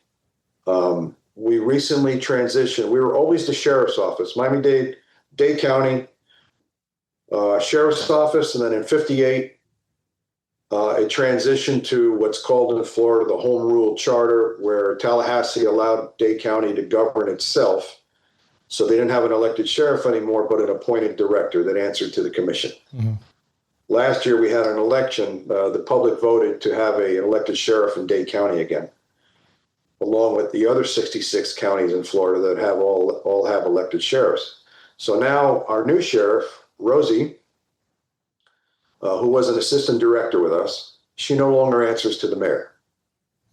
We recently transitioned. We were always the sheriff's office, Miami-Dade County Sheriff's Office. And then in 58, it transitioned to what's called in Florida the Home Rule Charter, where Tallahassee allowed Dade County to govern itself. So they didn't have an elected sheriff anymore, but an appointed director that answered to the commission. Mm-hmm. Last year, we had an election. The public voted to have an elected sheriff in Dade County again, along with the other 66 counties in Florida that have all have elected sheriffs. So now our new sheriff, Rosie, who was an assistant director with us, she no longer answers to the mayor.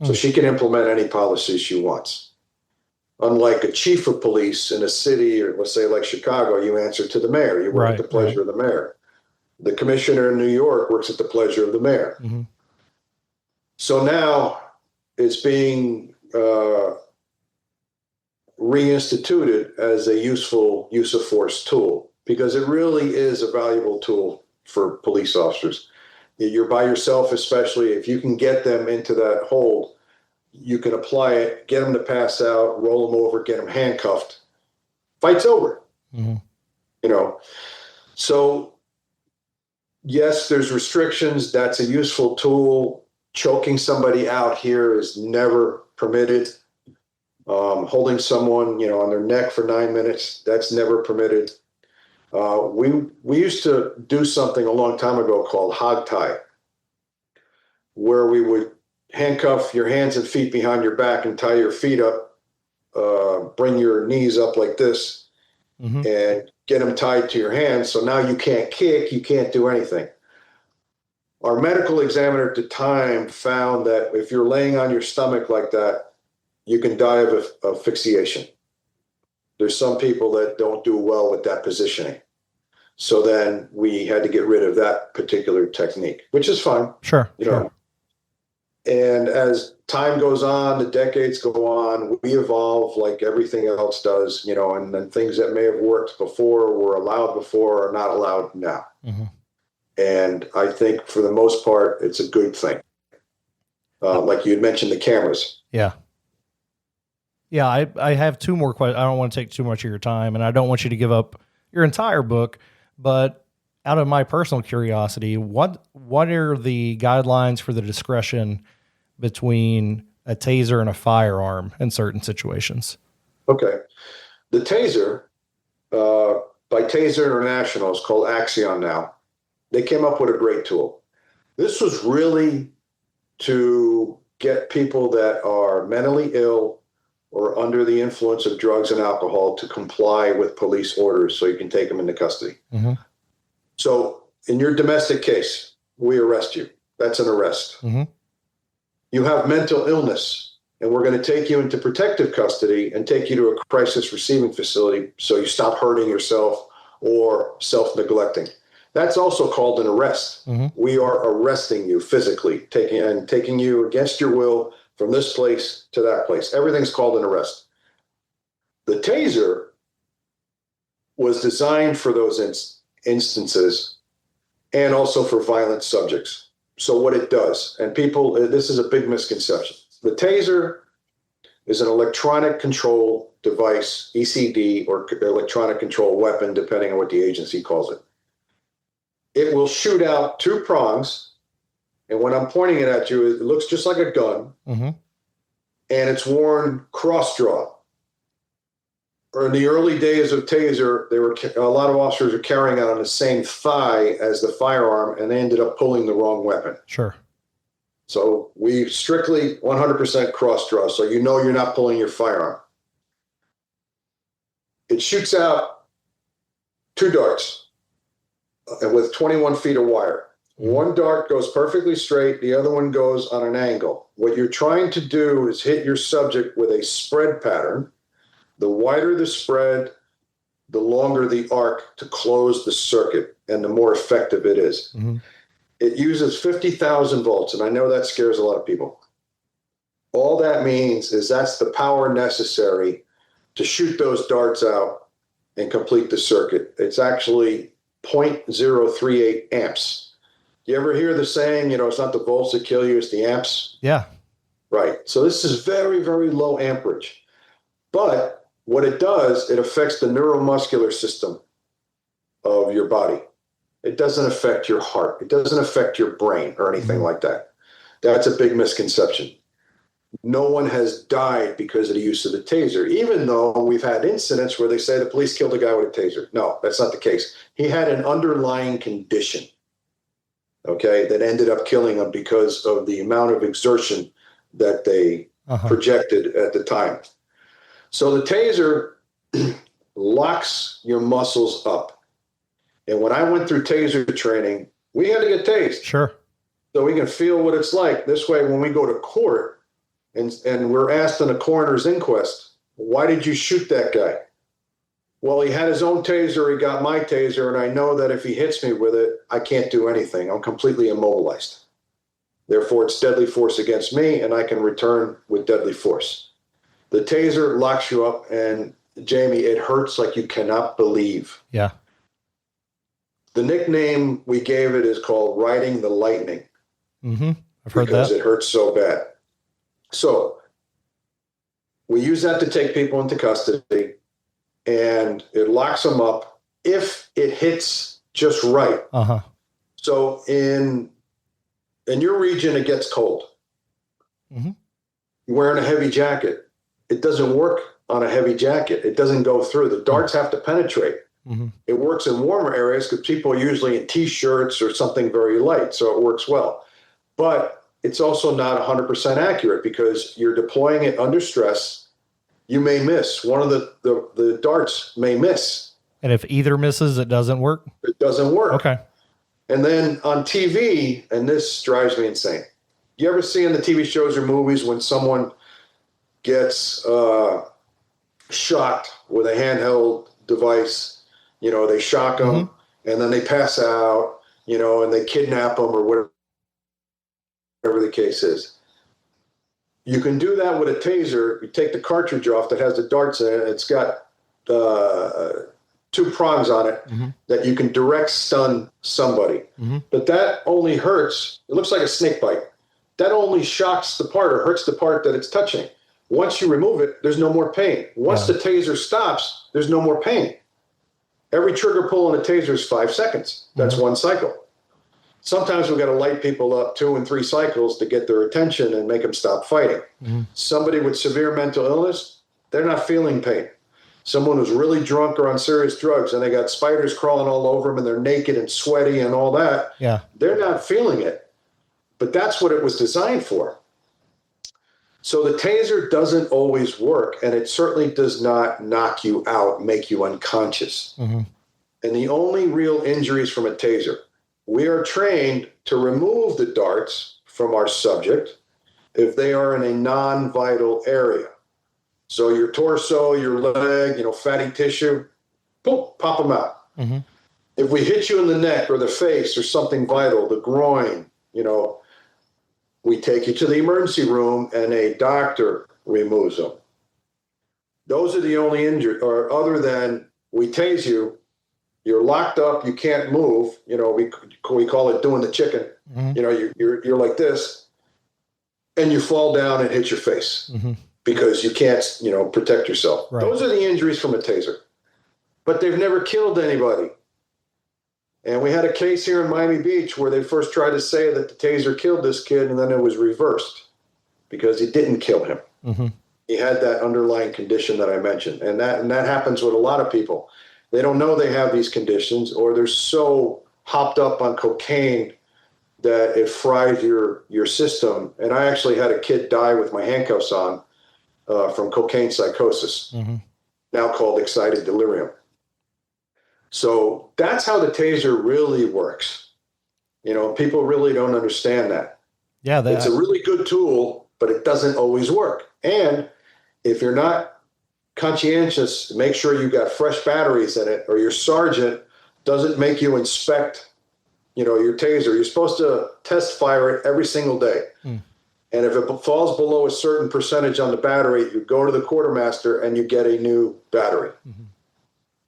So she can implement any policies she wants. Unlike a chief of police in a city, or let's say like Chicago, you answer to the mayor. You work at the pleasure of the mayor. The commissioner in New York works at the pleasure of the mayor. Mm-hmm. So now it's being reinstituted as a useful use of force tool, because it really is a valuable tool for police officers. You're by yourself, especially if you can get them into that hold, you can apply it, get them to pass out, roll them over, get them handcuffed. Fight's over. You know, so yes, there's restrictions. That's a useful tool. Choking somebody out here is never permitted. Holding someone, you know, on their neck for 9 minutes, that's never permitted. We used to do something a long time ago called hog tie, where we would handcuff your hands and feet behind your back and tie your feet up, bring your knees up like this, and get them tied to your hands. So now you can't kick, you can't do anything. Our medical examiner at the time found that if you're laying on your stomach like that, you can die of asphyxiation. There's some people that don't do well with that positioning. So then we had to get rid of that particular technique, which is fine. Sure. You know. And as time goes on, the decades go on, we evolve like everything else does, you know, and then things that may have worked before, were allowed before, are not allowed now. And I think for the most part, it's a good thing. Like you had mentioned, the cameras. Yeah. Yeah, I have two more questions. I don't want to take too much of your time, and I don't want you to give up your entire book, but out of my personal curiosity, what are the guidelines for the discretion between a taser and a firearm in certain situations? Okay. The taser, by Taser International, is called Axion now. They came up with a great tool. This was really to get people that are mentally ill or under the influence of drugs and alcohol to comply with police orders so you can take them into custody. So in your domestic case, we arrest you. That's an arrest. You have mental illness, and we're going to take you into protective custody and take you to a crisis receiving facility so you stop hurting yourself or self-neglecting. That's also called an arrest. We are arresting you physically, taking you against your will from this place to that place. Everything's called an arrest. The taser was designed for those instances and also for violent subjects. So what it does, and people, this is a big misconception. The taser is an electronic control device, ECD, or electronic control weapon, depending on what the agency calls it. It will shoot out two prongs, and when I'm pointing it at you, it looks just like a gun, and it's worn cross-draw. Or in the early days of taser, a lot of officers were carrying it on the same thigh as the firearm, and they ended up pulling the wrong weapon. Sure. So we strictly 100% cross-draw, so you know you're not pulling your firearm. It shoots out two darts, and with 21 feet of wire. One dart goes perfectly straight, the other one goes on an angle. What you're trying to do is hit your subject with a spread pattern. The wider the spread, the longer the arc to close the circuit, and the more effective it is. It uses 50,000 volts, and I know that scares a lot of people. All that means is that's the power necessary to shoot those darts out and complete the circuit. It's actually 0.038 amps. You ever hear the saying, you know, it's not the volts that kill you, it's the amps? Yeah. Right. So this is very, very low amperage. But what it does, it affects the neuromuscular system of your body. It doesn't affect your heart. It doesn't affect your brain or anything like that. That's a big misconception. No one has died because of the use of the taser, even though we've had incidents where they say the police killed a guy with a taser. No, that's not the case. He had an underlying condition, okay, that ended up killing him because of the amount of exertion that they projected at the time. So the taser locks your muscles up. And when I went through taser training, we had to get tased. Sure. So we can feel what it's like. This way, when we go to court and we're asked in a coroner's inquest, why did you shoot that guy? Well, he had his own taser, he got my taser, and I know that if he hits me with it, I can't do anything. I'm completely immobilized. Therefore, it's deadly force against me, and I can return with deadly force. The taser locks you up, and Jamie, it hurts like you cannot believe. Yeah. The nickname we gave it is called riding the lightning. Mm-hmm. I've heard that. Because it hurts so bad. So we use that to take people into custody, and it locks them up if it hits just right. Uh-huh. So in your region, it gets cold. Mm-hmm. You're wearing a heavy jacket. It doesn't work on a heavy jacket. It doesn't go through. The darts have to penetrate. Mm-hmm. It works in warmer areas because people are usually in T-shirts or something very light, so it works well. But it's also not 100% accurate because you're deploying it under stress. You may miss. One of the darts may miss. And if either misses, it doesn't work? It doesn't work. Okay. And then on TV, and this drives me insane. You ever see in the TV shows or movies when someone gets shocked with a handheld device? You know, they shock them, and then they pass out, you know, and they kidnap them or whatever the case is. You can do that with a taser. You take the cartridge off that has the darts in it. It's got 2 prongs on it that you can direct stun somebody. But that only hurts. It looks like a snake bite. That only shocks the part or hurts the part that it's touching. Once you remove it, there's no more pain. Once the taser stops, there's no more pain. Every trigger pull in a taser is 5 seconds. That's one cycle. Sometimes we've got to light people up 2 and 3 cycles to get their attention and make them stop fighting. Somebody with severe mental illness, they're not feeling pain. Someone who's really drunk or on serious drugs and they got spiders crawling all over them and they're naked and sweaty and all that, they're not feeling it. But that's what it was designed for. So the taser doesn't always work, and it certainly does not knock you out, make you unconscious. And the only real injuries from a taser, we are trained to remove the darts from our subject if they are in a non-vital area. So your torso, your leg, you know, fatty tissue, boom, pop them out. If we hit you in the neck or the face or something vital, the groin, you know, we take you to the emergency room and a doctor removes them. Those are the only injuries, or other than we tase you, you're locked up, you can't move. You know, we call it doing the chicken. You know, you're like this, and you fall down and hit your face because you can't, you know, protect yourself. Right. Those are the injuries from a taser. But they've never killed anybody. And we had a case here in Miami Beach where they first tried to say that the taser killed this kid, and then it was reversed because it didn't kill him. He had that underlying condition that I mentioned. And that happens with a lot of people. They don't know they have these conditions, or they're so hopped up on cocaine that it fries your system. And I actually had a kid die with my handcuffs on from cocaine psychosis, now called excited delirium. So that's how the taser really works. You know, people really don't understand that. Yeah, it's a really good tool, but it doesn't always work. And if you're not conscientious, make sure you got fresh batteries in it, or your sergeant doesn't make you inspect, you know, your taser. You're supposed to test fire it every single day. And if it falls below a certain percentage on the battery, you go to the quartermaster and you get a new battery.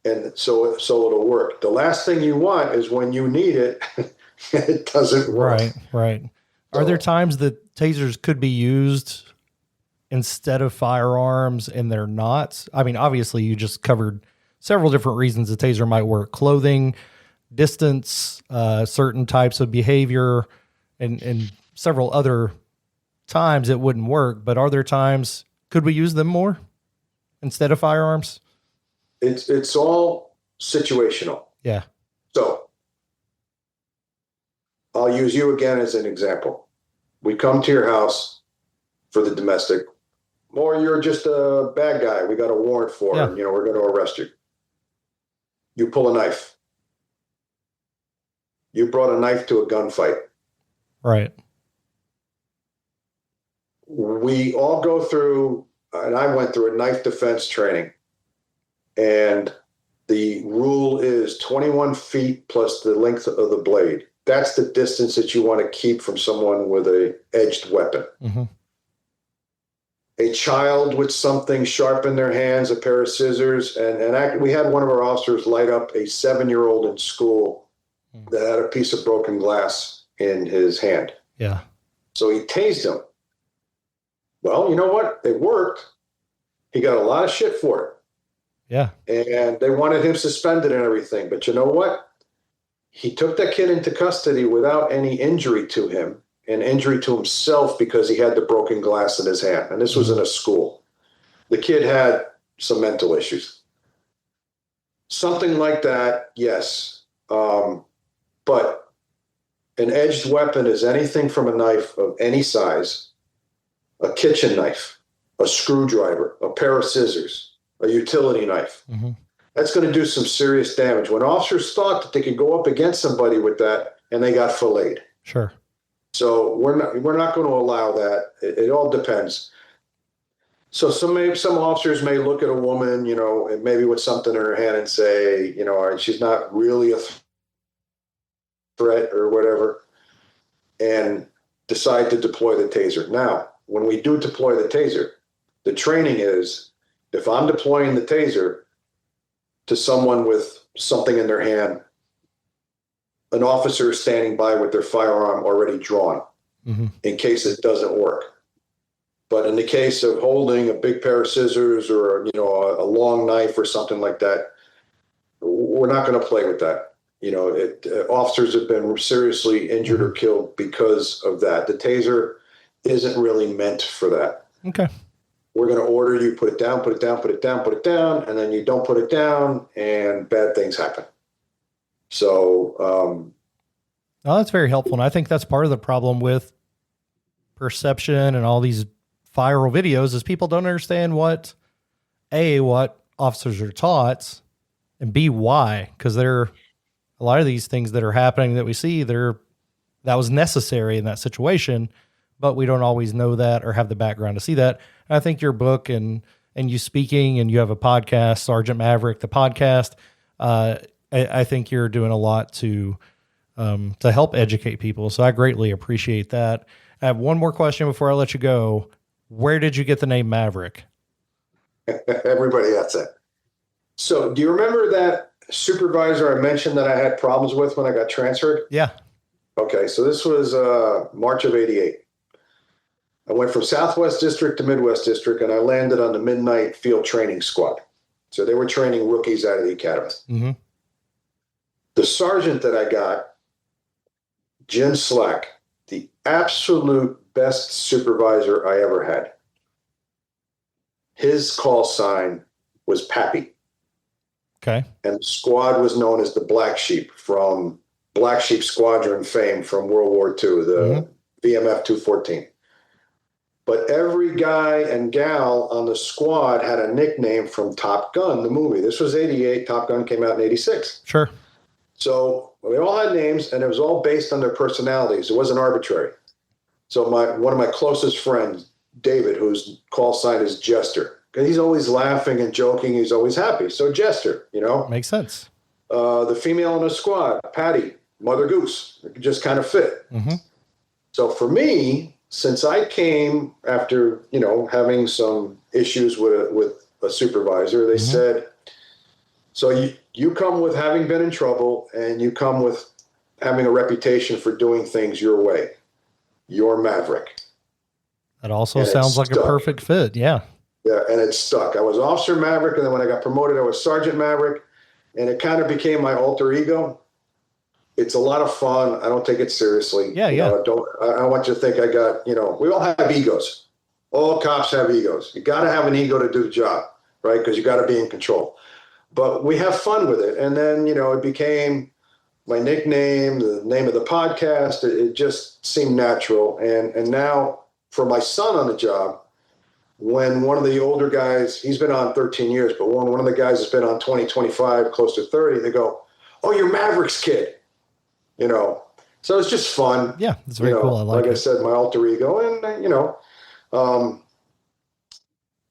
And so it'll work. The last thing you want is when you need it, it doesn't work. Right. Are there times that tasers could be used instead of firearms and they're not? I mean, obviously you just covered several different reasons a taser might work: clothing, distance, certain types of behavior, and several other times it wouldn't work. But are there times, could we use them more instead of firearms? It's all situational. Yeah. So I'll use you again as an example. We come to your house for the domestic, or you're just a bad guy. We got a warrant for him. You know, we're going to arrest you. You pull a knife. You brought a knife to a gunfight. Right. We all go through, and I went through a knife defense training. And the rule is 21 feet plus the length of the blade. that's the distance that you want to keep from someone with a edged weapon. Mm-hmm. A child with something sharp in their hands, a pair of scissors, we had one of our officers light up a 7-year-old in school that had a piece of broken glass in his hand. Yeah. So he tased him. Well, you know what? It worked. He got a lot of shit for it. Yeah. And they wanted him suspended and everything. But you know what? He took that kid into custody without any injury to him and injury to himself because he had the broken glass in his hand. And this was in a school. The kid had some mental issues. Something like that, yes. But an edged weapon is anything from a knife of any size, a kitchen knife, a screwdriver, a pair of scissors, a utility knife. Mm-hmm. That's going to do some serious damage. When officers thought that they could go up against somebody with that, and they got filleted. Sure. So we're not going to allow that. It all depends. So some officers may look at a woman, maybe with something in her hand and say, she's not really a threat or whatever, and decide to deploy the taser. Now, when we do deploy the taser, the training is, if I'm deploying the taser to someone with something in their hand, an officer is standing by with their firearm already drawn in case it doesn't work. But in the case of holding a big pair of scissors or, a long knife or something like that, we're not going to play with that. Officers have been seriously injured or killed because of that. The taser isn't really meant for that. Okay. We're going to order you put it down, put it down, put it down, put it down, and then you don't put it down, and bad things happen. So, that's very helpful. And I think that's part of the problem with perception and all these viral videos is people don't understand what officers are taught, and B, why, because a lot of these things that are happening that we see, that was necessary in that situation, but we don't always know that or have the background to see that. And I think your book and you speaking, and you have a podcast, Sergeant Maverick, the podcast, I think you're doing a lot to help educate people. So I greatly appreciate that. I have one more question before I let you go. Where did you get the name Maverick? Everybody asks that. So do you remember that supervisor I mentioned that I had problems with when I got transferred? Yeah. Okay. So this was March of '88. I went from Southwest District to Midwest District, and I landed on the Midnight Field Training Squad. So they were training rookies out of the academy. Mm-hmm. The sergeant that I got, Jim Slack, the absolute best supervisor I ever had. His call sign was Pappy. Okay. And the squad was known as the Black Sheep, from Black Sheep Squadron fame from World War II, the VMF 214. But every guy and gal on the squad had a nickname from Top Gun, the movie. This was '88. Top Gun came out in '86. Sure. So we all had names, and it was all based on their personalities. It wasn't arbitrary. So one of my closest friends, David, whose call sign is Jester, and he's always laughing and joking. He's always happy. So Jester, Makes sense. The female in the squad, Patty, Mother Goose. It just kind of fit. Mm-hmm. So for me, since I came after, having some issues with a supervisor, they said, so you come with having been in trouble, and you come with having a reputation for doing things your way. You're Maverick. That also sounds like a perfect fit. Yeah. Yeah. And it stuck. I was Officer Maverick. And then when I got promoted, I was Sergeant Maverick, and it kind of became my alter ego. It's a lot of fun. I don't take it seriously. Yeah. I don't want you to think I got, we all have egos. All cops have egos. You got to have an ego to do the job, right? Because you got to be in control. But we have fun with it. And then, it became my nickname, the name of the podcast. It just seemed natural. And now for my son on the job, when one of the older guys, he's been on 13 years, but one of the guys has been on 20, 25, close to 30, they go, "Oh, you're Maverick's kid." So it's just fun. Yeah, it's very cool. I like it. I said, my alter ego. And,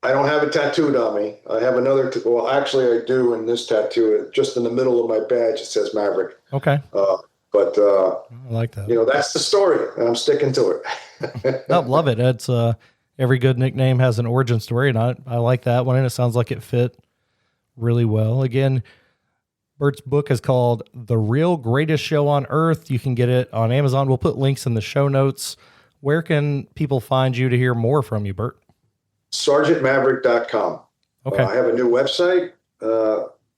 I don't have it tattooed on me. I have another, actually I do in this tattoo, just in the middle of my badge, it says Maverick. Okay. But, I like that. That's the story, and I'm sticking to it. No, love it. It's every good nickname has an origin story, and I like that one, and it sounds like it fit really well. Again, Bert's book is called The Real Greatest Show on Earth. You can get it on Amazon. We'll put links in the show notes. Where can people find you to hear more from you, Bert? SergeantMaverick.com. Okay. I have a new website.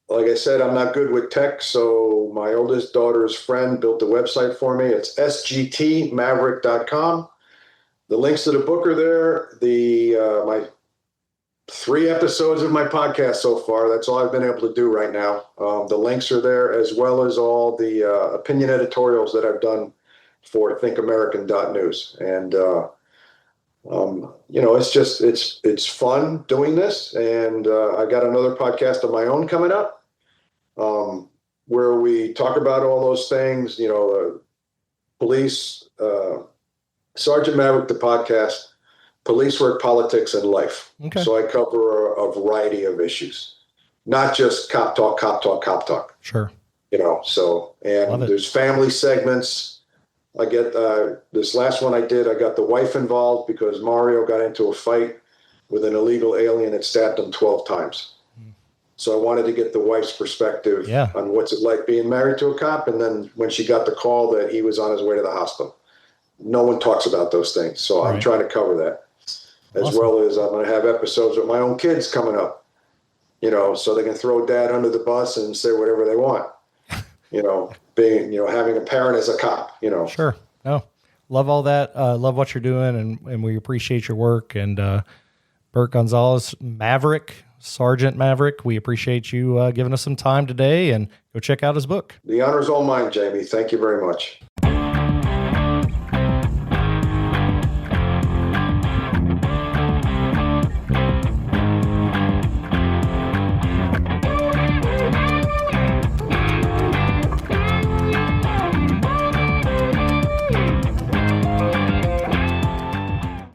Like I said, I'm not good with tech, so my oldest daughter's friend built the website for me. It's sgtmaverick.com. The links to the book are there. My 3 episodes of my podcast so far. That's all I've been able to do right now. The links are there, as well as all the opinion editorials that I've done for ThinkAmerican.news. And, it's fun doing this. And I got another podcast of my own coming up where we talk about all those things, police, Sergeant Maverick, the podcast, police work, politics, and life. Okay. So I cover a variety of issues, not just cop talk. Sure. There's family segments. I get this last one I did, I got the wife involved because Mario got into a fight with an illegal alien that stabbed him 12 times. So I wanted to get the wife's perspective on what's it like being married to a cop. And then when she got the call that he was on his way to the hospital, no one talks about those things. So I'm trying to cover that, as well as I'm going to have episodes with my own kids coming up, so they can throw dad under the bus and say whatever they want, having a parent as a cop, Sure. No, love all that. Love what you're doing, and we appreciate your work. And Bert Gonzalez, Maverick, Sergeant Maverick, we appreciate you giving us some time today, and go check out his book. The honor's all mine, Jamie. Thank you very much.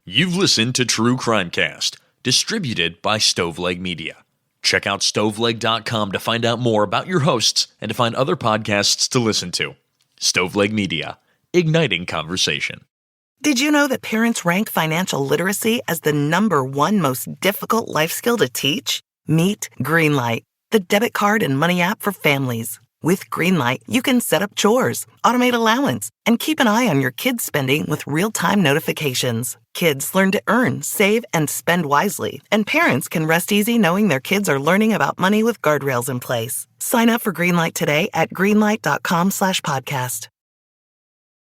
You've listened to True Crimecast, distributed by Stoveleg Media. Check out stoveleg.com to find out more about your hosts and to find other podcasts to listen to. Stoveleg Media, igniting conversation. Did you know that parents rank financial literacy as the #1 most difficult life skill to teach? Meet Greenlight, the debit card and money app for families. With Greenlight, you can set up chores, automate allowance, and keep an eye on your kids' spending with real-time notifications. Kids learn to earn, save, and spend wisely, and parents can rest easy knowing their kids are learning about money with guardrails in place. Sign up for Greenlight today at greenlight.com/podcast.